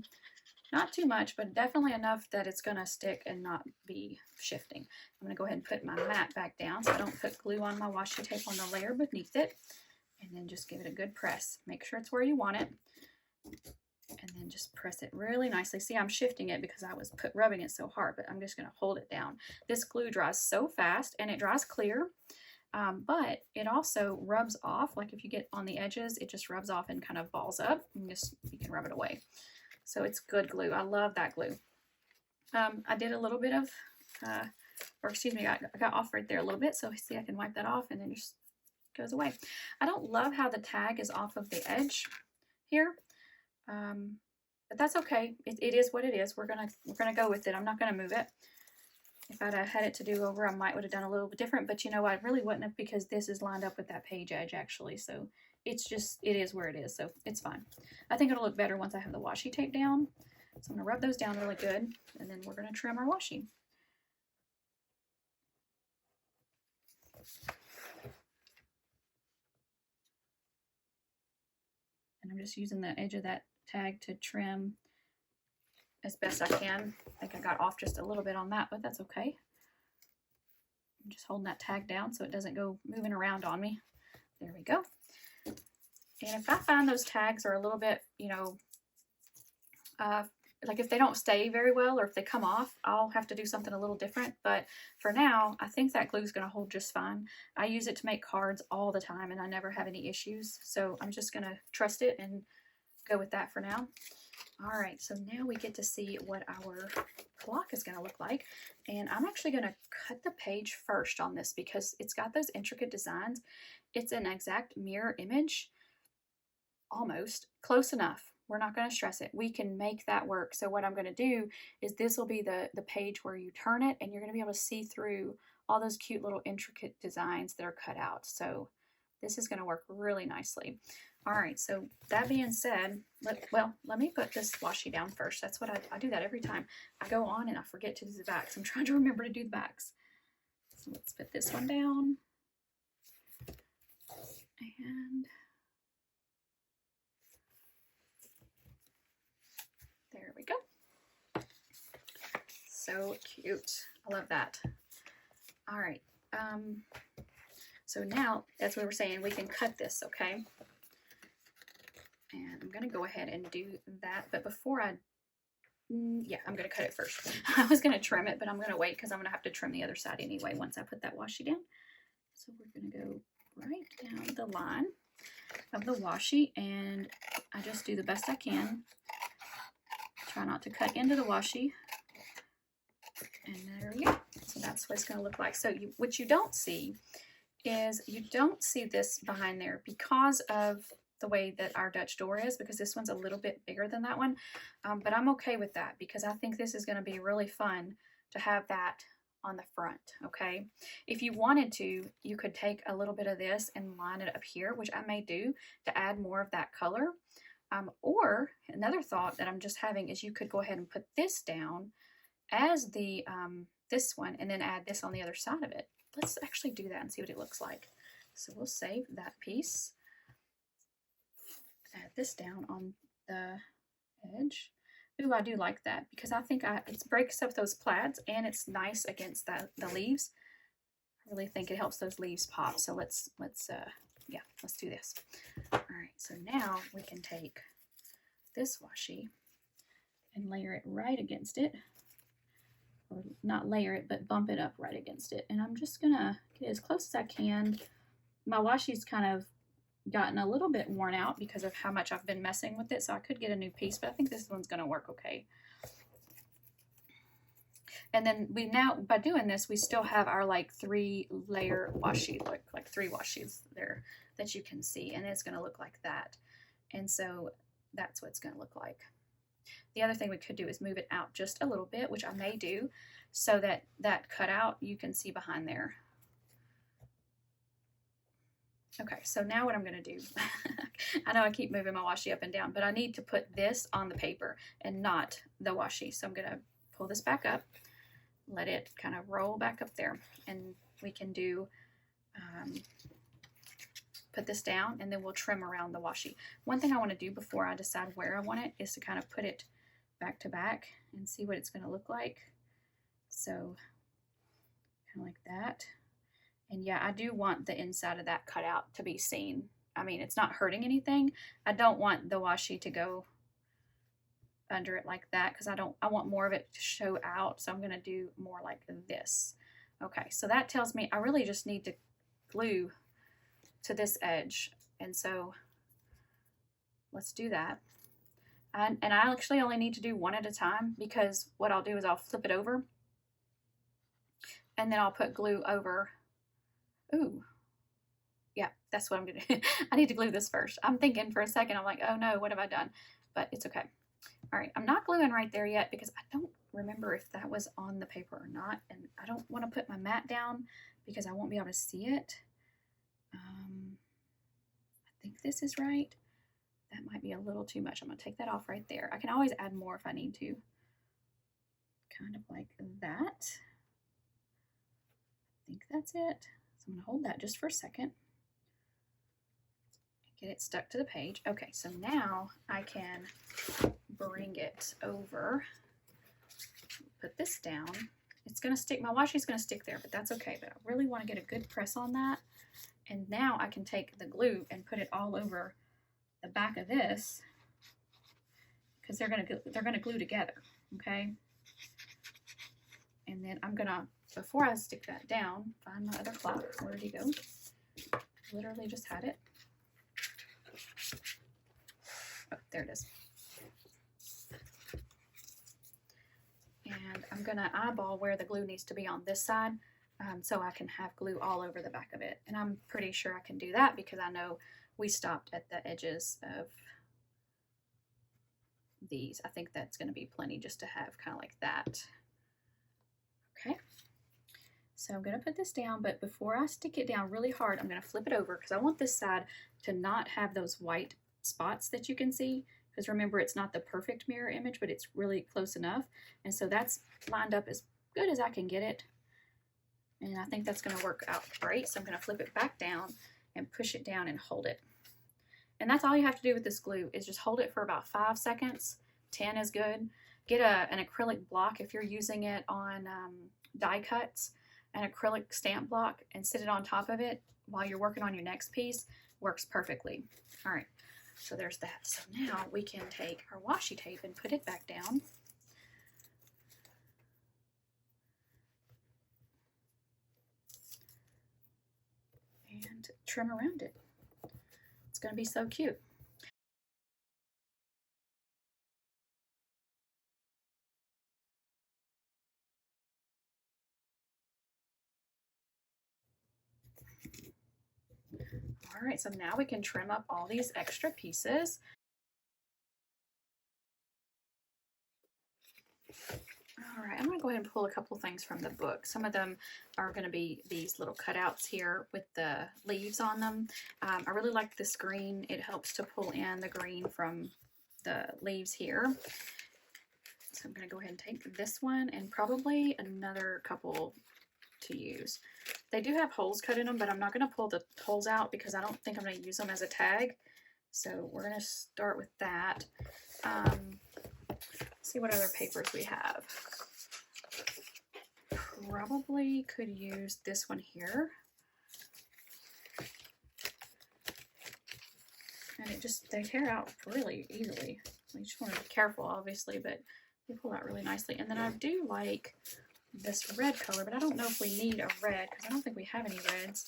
Speaker 1: Not too much, but definitely enough that it's going to stick and not be shifting. I'm going to go ahead and put my mat back down so I don't put glue on my washi tape on the layer beneath it. And then just give it a good press. Make sure it's where you want it. And then just press it really nicely. See, I'm shifting it because I was rubbing it so hard, but I'm just going to hold it down. This glue dries so fast and it dries clear. But it also rubs off. Like if you get on the edges, it just rubs off and kind of balls up, and you can rub it away. So it's good glue. I love that glue. I did a little bit of, or excuse me, I got off right there a little bit. So see, I can wipe that off and then just goes away. I don't love how the tag is off of the edge here, but that's okay. It is what it is. We're gonna go with it. I'm not gonna move it. If I'd had it to do over, I might would have done a little bit different, but you know, I really wouldn't have, because this is lined up with that page edge actually. So it's just, it is where it is. So it's fine. I think it'll look better once I have the washi tape down. So I'm gonna rub those down really good, and then we're gonna trim our washi. And I'm just using the edge of that tag to trim as best I can. I think I got off just a little bit on that, but that's okay. I'm just holding that tag down so it doesn't go moving around on me. There we go. And if I find those tags are a little bit, you know, like if they don't stay very well or if they come off, I'll have to do something a little different. But for now, I think that glue is going to hold just fine. I use it to make cards all the time and I never have any issues. So I'm just going to trust it and go with that for now. All right, so now we get to see what our clock is going to look like. And I'm actually going to cut the page first on this because it's got those intricate designs. It's an exact mirror image, almost, close enough. We're not going to stress it. We can make that work. So what I'm going to do is this will be the page where you turn it and you're going to be able to see through all those cute little intricate designs that are cut out. So this is going to work really nicely. All right, so that being said, let me put this washi down first. That's what I do that every time. I go on and I forget to do the backs. I'm trying to remember to do the backs. So let's put this one down. And there we go. So cute. I love that. All right. So now, as we were saying, we can cut this, okay? And I'm going to go ahead and do that. But before I'm going to cut it first. I was going to trim it, but I'm going to wait because I'm going to have to trim the other side anyway once I put that washi down. So we're going to go right down the line of the washi, and I just do the best I can. Try not to cut into the washi. And there we go. So that's what it's going to look like. So what you don't see is you don't see this behind there because of the way that our Dutch door is, because this one's a little bit bigger than that one. But I'm okay with that because I think this is going to be really fun to have that on the front, okay? If you wanted to, you could take a little bit of this and line it up here, which I may do to add more of that color. Or another thought that I'm just having is you could go ahead and put this down as the this one and then add this on the other side of it. Let's actually do that and see what it looks like. So we'll save that piece. Add this down on the edge. Ooh, I do like that because I think it breaks up those plaids and it's nice against the leaves. I really think it helps those leaves pop. So let's do this. All right, so now we can take this washi and layer it right against it. Or not layer it, but bump it up right against it. And I'm just gonna get as close as I can. My washi's kind of gotten a little bit worn out because of how much I've been messing with it, so I could get a new piece, but I think this one's gonna work okay. And then by doing this, we still have our like 3-layer washi, like 3 washis there that you can see, and it's gonna look like that. And so that's what it's gonna look like. The other thing we could do is move it out just a little bit, which I may do, so that that cutout you can see behind there. Okay, so now what I'm going to do, I know I keep moving my washi up and down, but I need to put this on the paper and not the washi. So I'm going to pull this back up, let it kind of roll back up there, and we can do, put this down, and then we'll trim around the washi. One thing I want to do before I decide where I want it is to kind of put it back to back and see what it's going to look like. So kind of like that. And yeah, I do want the inside of that cut out to be seen. I mean, it's not hurting anything. I don't want the washi to go under it like that because I want more of it to show out. So I'm going to do more like this. Okay, so that tells me I really just need to glue to this edge. And so let's do that. And I actually only need to do one at a time, because what I'll do is I'll flip it over and then I'll put glue over. Ooh, yeah, that's what I'm gonna do. I need to glue this first. I'm thinking for a second, I'm like, oh no, what have I done? But it's okay. All right, I'm not gluing right there yet because I don't remember if that was on the paper or not. And I don't want to put my mat down because I won't be able to see it. I think this is right. That might be a little too much. I'm gonna take that off right there. I can always add more if I need to. Kind of like that. I think that's it. So I'm gonna hold that just for a second. Get it stuck to the page. Okay, so now I can bring it over, put this down. It's gonna stick, my washi's gonna stick there, but that's okay. But I really wanna get a good press on that. And now I can take the glue and put it all over the back of this, because they're gonna glue together, okay? And then I'm gonna, before I stick that down, find my other cloth. Where did he go? Literally just had it. Oh, there it is. And I'm gonna eyeball where the glue needs to be on this side, so I can have glue all over the back of it. And I'm pretty sure I can do that because I know we stopped at the edges of these. I think that's going to be plenty just to have kind of like that. Okay, so I'm going to put this down, but before I stick it down really hard, I'm going to flip it over because I want this side to not have those white spots that you can see, because remember, it's not the perfect mirror image, but it's really close enough. And so that's lined up as good as I can get it. And I think that's going to work out great. So I'm going to flip it back down and push it down and hold it. And that's all you have to do with this glue, is just hold it for about 5 seconds. 10 is good. Get an acrylic block if you're using it on die cuts, an acrylic stamp block, and sit it on top of it while you're working on your next piece. Works perfectly. All right, so there's that. So now we can take our washi tape and put it back down. And trim around it. It's going to be so cute. All right, so now we can trim up all these extra pieces. All right, I'm going to go ahead and pull a couple things from the book. Some of them are going to be these little cutouts here with the leaves on them. I really like this green. It helps to pull in the green from the leaves here. So I'm going to go ahead and take this one and probably another couple to use. They do have holes cut in them, but I'm not going to pull the holes out because I don't think I'm going to use them as a tag. So we're going to start with that. See what other papers we have. Probably could use this one here. And they tear out really easily. You just want to be careful, obviously, but they pull out really nicely. And then I do like this red color, but I don't know if we need a red because I don't think we have any reds.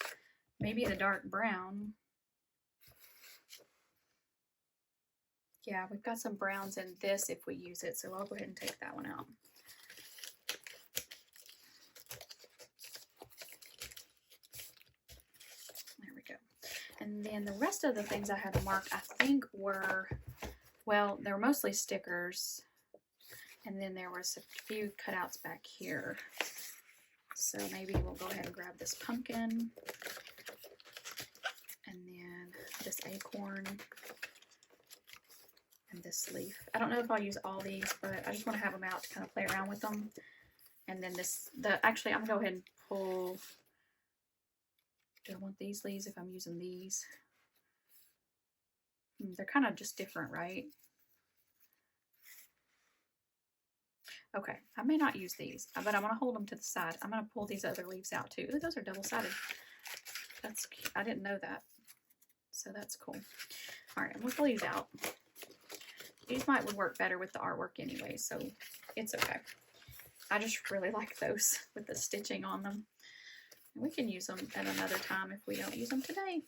Speaker 1: Maybe the dark brown. Yeah, we've got some browns in this if we use it, so I'll go ahead and take that one out. There we go. And then the rest of the things I had marked, I think were, well, they were mostly stickers. And then there was a few cutouts back here. So maybe we'll go ahead and grab this pumpkin. And this acorn and this leaf. I don't know if I'll use all these, but I just want to have them out to kind of play around with them. And then actually I'm gonna go ahead and pull, do I want these leaves if I'm using these? They're kind of just different, right? Okay, I may not use these, but I'm gonna hold them to the side. I'm gonna pull these other leaves out too. Ooh, those are double-sided. That's cute. I didn't know that. So that's cool. All right, I'm gonna pull these out. These would work better with the artwork anyway, so it's okay. I just really like those with the stitching on them. And we can use them at another time if we don't use them today.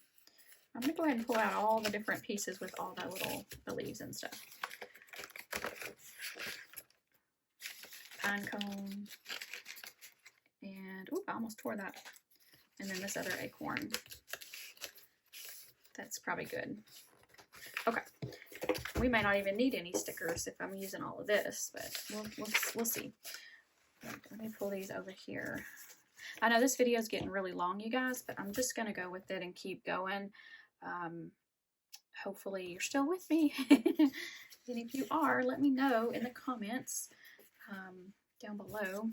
Speaker 1: I'm gonna go ahead and pull out all the different pieces with all the leaves and stuff. Pine cone. And, oop, I almost tore that. And then this other acorn. That's probably good. Okay. We may not even need any stickers if I'm using all of this, but we'll see. Let me pull these over here. I know this video is getting really long, you guys, but I'm just going to go with it and keep going. Hopefully you're still with me. And if you are, let me know in the comments down below.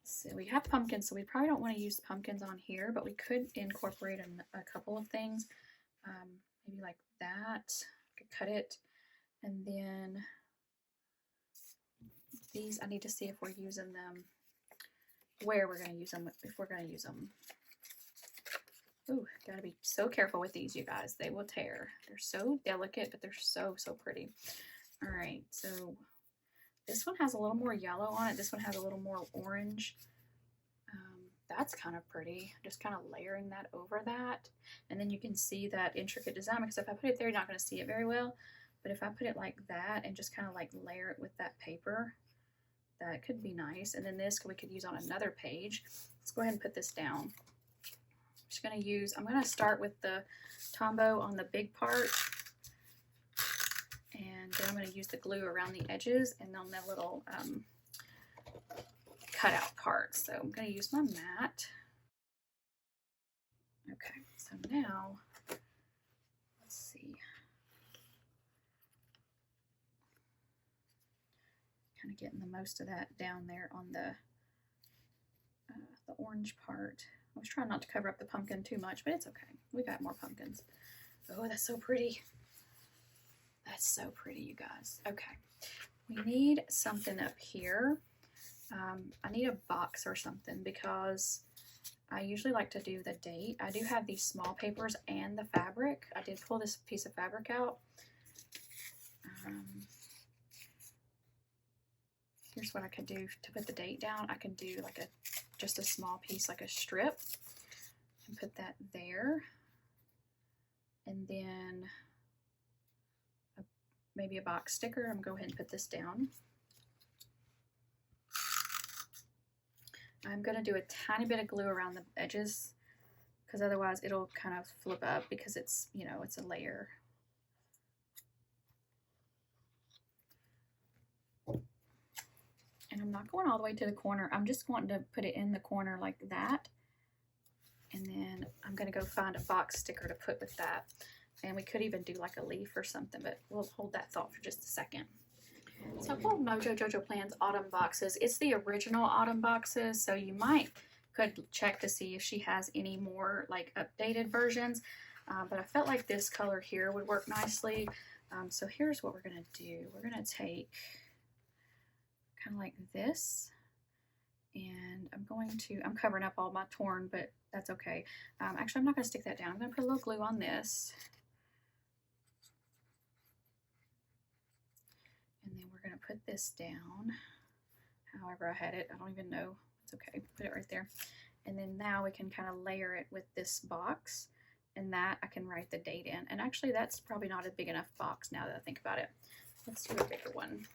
Speaker 1: So we have pumpkins, so we probably don't want to use pumpkins on here, but we could incorporate a couple of things. Maybe like that. I could cut it. And then these, I need to see if we're using them, where we're going to use them, if we're going to use them. Ooh, gotta be so careful with these, you guys. They will tear. They're so delicate, but they're so, so pretty. All right, so this one has a little more yellow on it. This one has a little more orange. That's kind of pretty. Just kind of layering that over that. And then you can see that intricate design, because if I put it there, you're not going to see it very well. But if I put it like that and just kind of like layer it with that paper, that could be nice. And then this we could use on another page. Let's go ahead and put this down. I'm going to start with the Tombow on the big part. And then I'm going to use the glue around the edges and on the little cutout parts. So I'm going to use my mat. Okay, so now, let's see. Kind of getting the most of that down there on the orange part. I was trying not to cover up the pumpkin too much, but it's okay. We got more pumpkins. Oh, that's so pretty. That's so pretty, you guys. Okay, we need something up here. I need a box or something because I usually like to do the date. I do have these small papers and the fabric. I did pull this piece of fabric out. Here's what I could do to put the date down. I can do like just a small piece, like a strip, and put that there. And then maybe a box sticker. I'm going to go ahead and put this down. I'm going to do a tiny bit of glue around the edges because otherwise it'll kind of flip up because it's, you know, it's a layer. And I'm not going all the way to the corner. I'm just wanting to put it in the corner like that. And then I'm going to go find a box sticker to put with that. And we could even do like a leaf or something, but we'll hold that thought for just a second. So I pulled Jojo Plans autumn boxes. It's the original autumn boxes, so you could check to see if she has any more like updated versions. But I felt like this color here would work nicely. So here's what we're going to do. We're going to take kind of like this, and I'm covering up all my torn, but that's okay. Actually, I'm not going to stick that down. I'm going to put a little glue on this. And then we're going to put this down however I had it. I don't even know. It's okay. Put it right there. And then now we can kind of layer it with this box, and that I can write the date in. And actually, that's probably not a big enough box now that I think about it. Let's do a bigger one.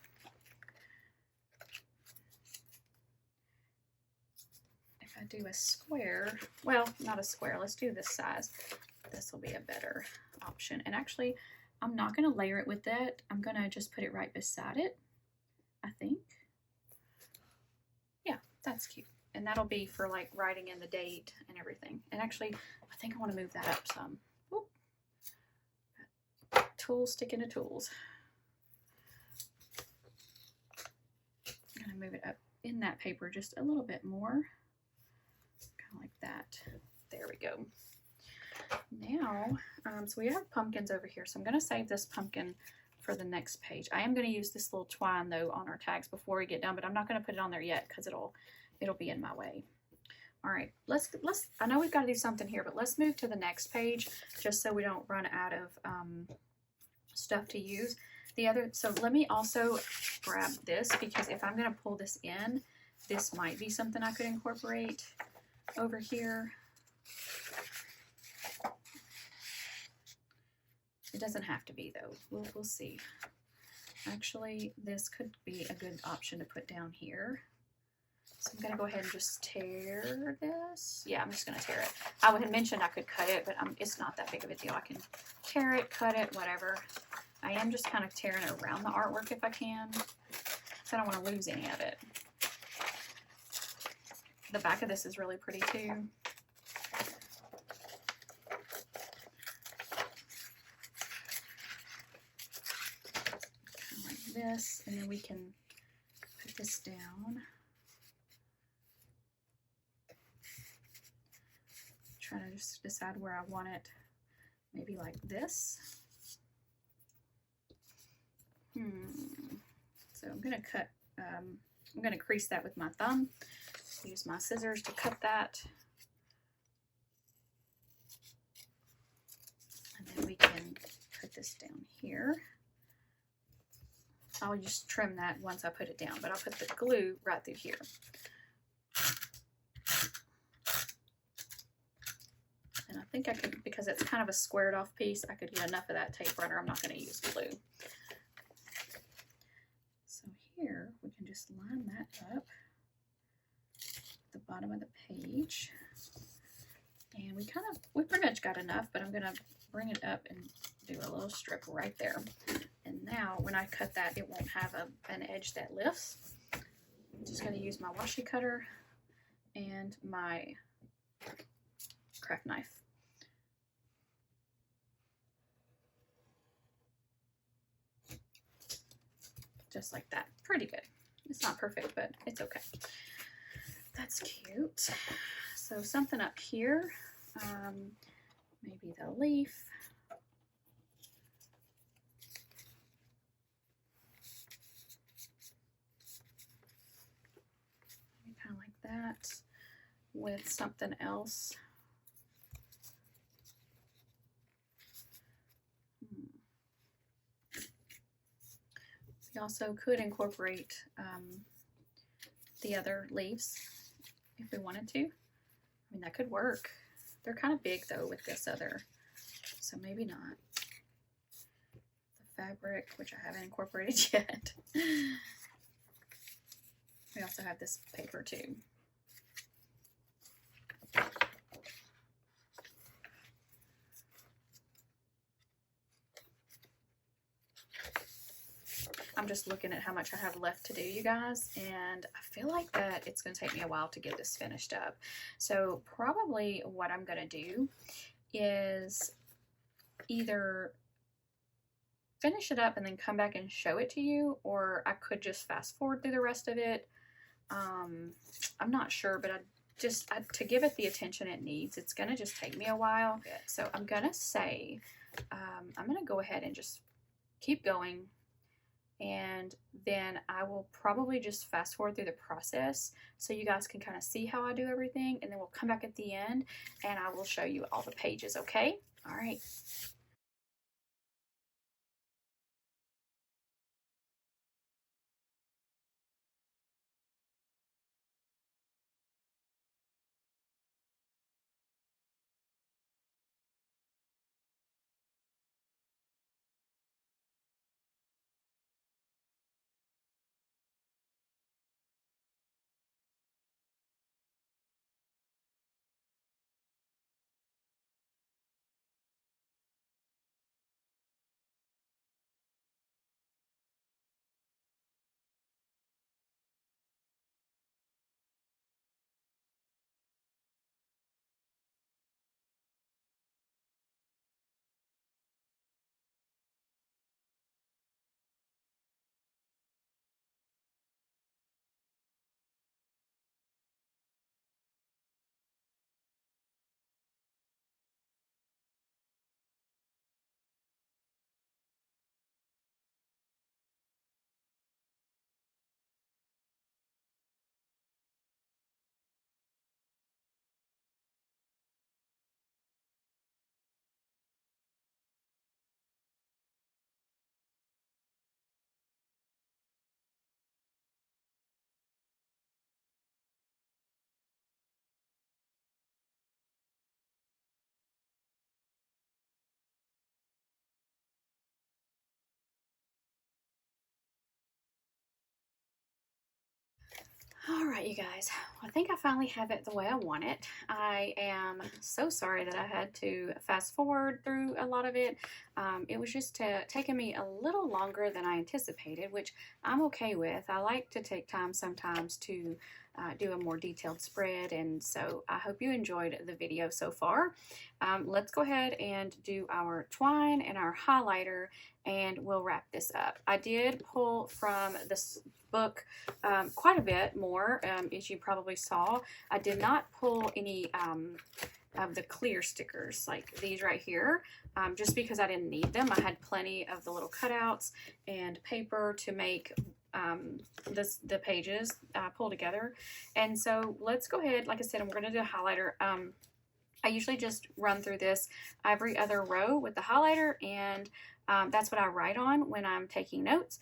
Speaker 1: If I do a square, well, not a square. Let's do this size. This will be a better option. And actually, I'm not going to layer it with that. I'm going to just put it right beside it, I think. Yeah, that's cute. And that'll be for like writing in the date and everything. And actually, I think I want to move that up some. Whoop. tools sticking to tools. I'm going to move it up in that paper just a little bit more. Kind of like that. There we go. Now, so we have pumpkins over here. So I'm going to save this pumpkin for the next page. I am going to use this little twine though on our tags before we get done, but I'm not going to put it on there yet because it'll be in my way. All right, let's I know we've got to do something here, but let's move to the next page just so we don't run out of stuff to use. So let me also grab this, because if I'm going to pull this in, this might be something I could incorporate over here. It doesn't have to be though. We'll see. Actually, this could be a good option to put down here. So I'm going to go ahead and just tear this. Yeah, I'm just going to tear it. I had mentioned I could cut it, but it's not that big of a deal. I can tear it, cut it, whatever. I am just kind of tearing it around the artwork if I can, because I don't want to lose any of it. The back of this is really pretty too. This, and then we can put this down. Trying to just decide where I want it. Maybe like this. So I'm gonna cut. I'm gonna crease that with my thumb. Use my scissors to cut that, and then we can put this down here. I'll just trim that once I put it down, but I'll put the glue right through here. And I think I could, because it's kind of a squared off piece, I could get enough of that tape runner. I'm not going to use glue. So here we can just line that up at the bottom of the page. And we pretty much got enough, but I'm going to bring it up and do a little strip right there. And now when I cut that, it won't have an edge that lifts. I'm just going to use my washi cutter and my craft knife. Just like that. Pretty good. It's not perfect, but it's okay. That's cute. So something up here, maybe the leaf. Kind of like that with something else. We also could incorporate the other leaves if we wanted to. I mean, that could work. They're kind of big though with this other, so maybe not. The fabric, which I haven't incorporated yet. We also have this paper too. I'm just looking at how much I have left to do, you guys, and I feel like that it's going to take me a while to get this finished up. So probably what I'm going to do is either finish it up and then come back and show it to you, or I could just fast forward through the rest of it. I'm not sure, but to give it the attention it needs, it's going to just take me a while. So I'm going to say, I'm going to go ahead and just keep going. And then I will probably just fast forward through the process so you guys can kind of see how I do everything. And then we'll come back at the end and I will show you all the pages, okay? All right. All right, you guys, I think I finally have it the way I want it. I am so sorry that I had to fast forward through a lot of it. It was just taking me a little longer than I anticipated, which I'm okay with. I like to take time sometimes to do a more detailed spread, and so I hope you enjoyed the video so far. Let's go ahead and do our twine and our highlighter, and we'll wrap this up. I did pull from this book quite a bit more, as you probably saw. I did not pull any of the clear stickers like these right here, just because I didn't need them. I had plenty of the little cutouts and paper to make the pages pull together. And so let's go ahead, like I said, and we're going to do a highlighter. I usually just run through this every other row with the highlighter, and that's what I write on when I'm taking notes.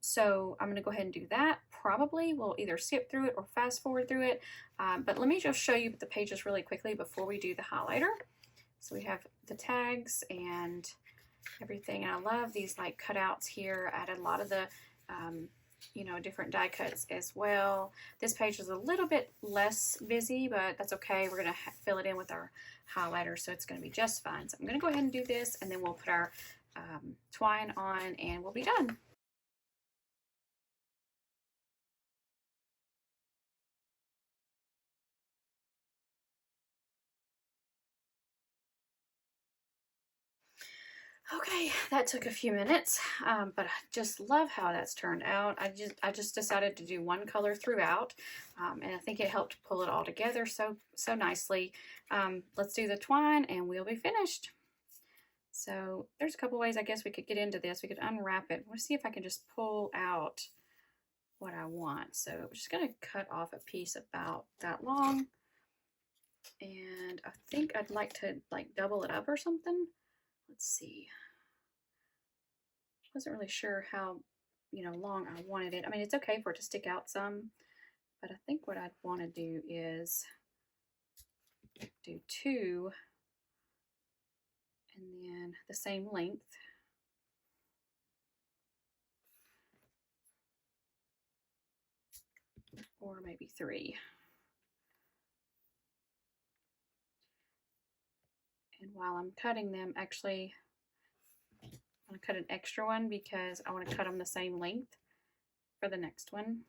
Speaker 1: So I'm going to go ahead and do that. Probably we'll either skip through it or fast forward through it, but let me just show you the pages really quickly before we do the highlighter. So we have the tags and everything, and I love these like cutouts here. I added a lot of the you know, different die cuts as well. This page is a little bit less busy, but that's okay. We're going to fill it in with our highlighter, so it's going to be just fine. So I'm going to go ahead and do this, and then we'll put our twine on, and we'll be done. Okay, that took a few minutes, but I just love how that's turned out. I just decided to do one color throughout, and I think it helped pull it all together so nicely. Let's do the twine, and we'll be finished. So there's a couple ways I guess we could get into this. We could unwrap it. Let's see if I can just pull out what I want. So I'm just going to cut off a piece about that long, and I think I'd like to like double it up or something. Let's see. Wasn't really sure how, you know, long I wanted it. I mean, it's okay for it to stick out some, but I think what I'd want to do is do two and then the same length. Or maybe three. And while I'm cutting them, actually, I'm going to cut an extra one because I want to cut them the same length for the next one.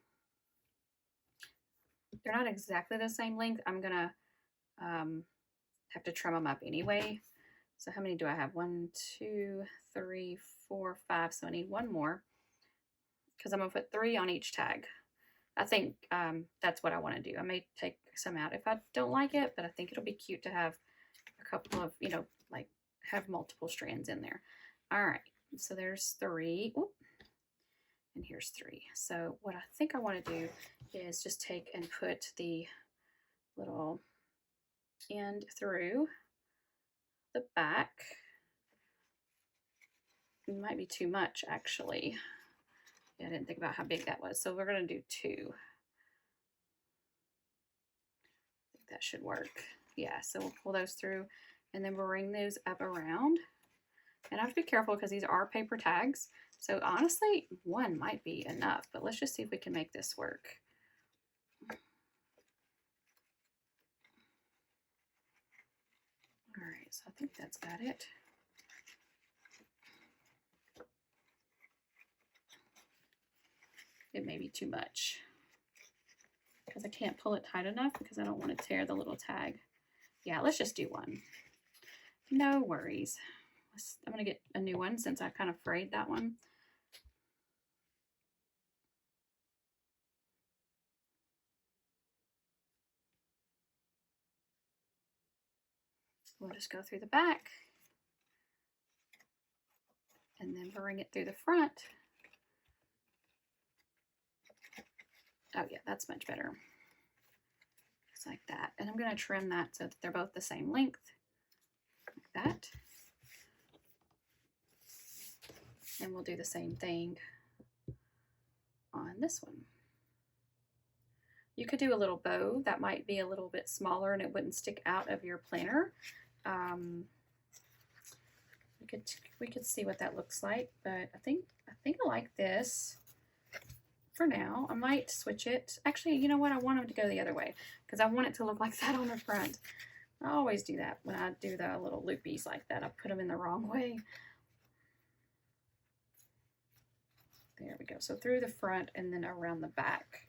Speaker 1: They're not exactly the same length. I'm going to have to trim them up anyway. So how many do I have? 1, 2, 3, 4, 5. So I need one more because I'm going to put 3 on each tag. I think that's what I want to do. I may take some out if I don't like it, but I think it'll be cute to have a couple of, you know, like have multiple strands in there. All right, so there's 3. Oop, and here's 3. So what I think I want to do is just take and put the little end through the back. It might be too much, actually. Yeah, I didn't think about how big that was. So we're going to do 2. I think that should work. Yeah, so we'll pull those through and then we'll bring those up around. And I have to be careful because these are paper tags. So honestly, 1 might be enough, but let's just see if we can make this work. All right, so I think that's got it. It may be too much because I can't pull it tight enough because I don't want to tear the little tag. Yeah, let's just do 1. No worries. I'm going to get a new one since I kind of frayed that one. We'll just go through the back and then bring it through the front. Oh yeah, that's much better. Just like that. And I'm going to trim that so that they're both the same length. Like that. And we'll do the same thing on this one. You could do a little bow. That might be a little bit smaller and it wouldn't stick out of your planner. We could see what that looks like, but I think I like this. for now. I might switch it. Actually, you know what? I want them to go the other way because I want it to look like that on the front. I always do that when I do the little loopies like that. I put them in the wrong way. There we go. So through the front and then around the back.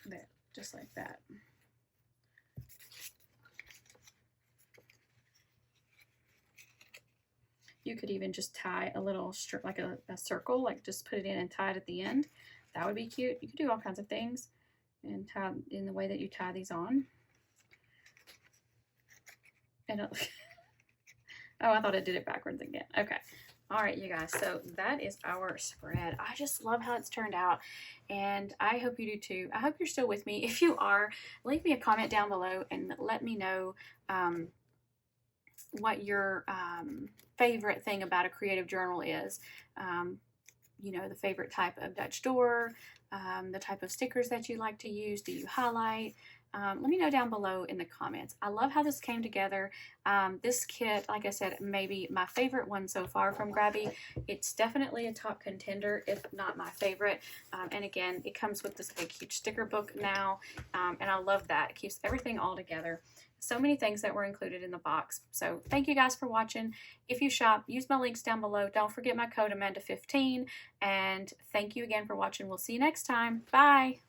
Speaker 1: There, just like that. You could even just tie a little strip, like a circle, like just put it in and tie it at the end. That would be cute. You could do all kinds of things and tie in the way that you tie these on. And oh, I thought I did it backwards again. Okay. All right, you guys. So that is our spread. I just love how it's turned out, and I hope you do too. I hope you're still with me. If you are, leave me a comment down below and let me know what your favorite thing about a creative journal is. You know, the favorite type of Dutch door, the type of stickers that you like to use. Do you highlight? Let me know down below in the comments. I love how this came together. This kit, like I said, maybe my favorite one so far from Grabie. It's definitely a top contender, if not my favorite. And again, it comes with this big, huge sticker book now. And I love that. It keeps everything all together. So many things that were included in the box. So thank you guys for watching. If you shop, use my links down below. Don't forget my code Amanda15. And thank you again for watching. We'll see you next time. Bye.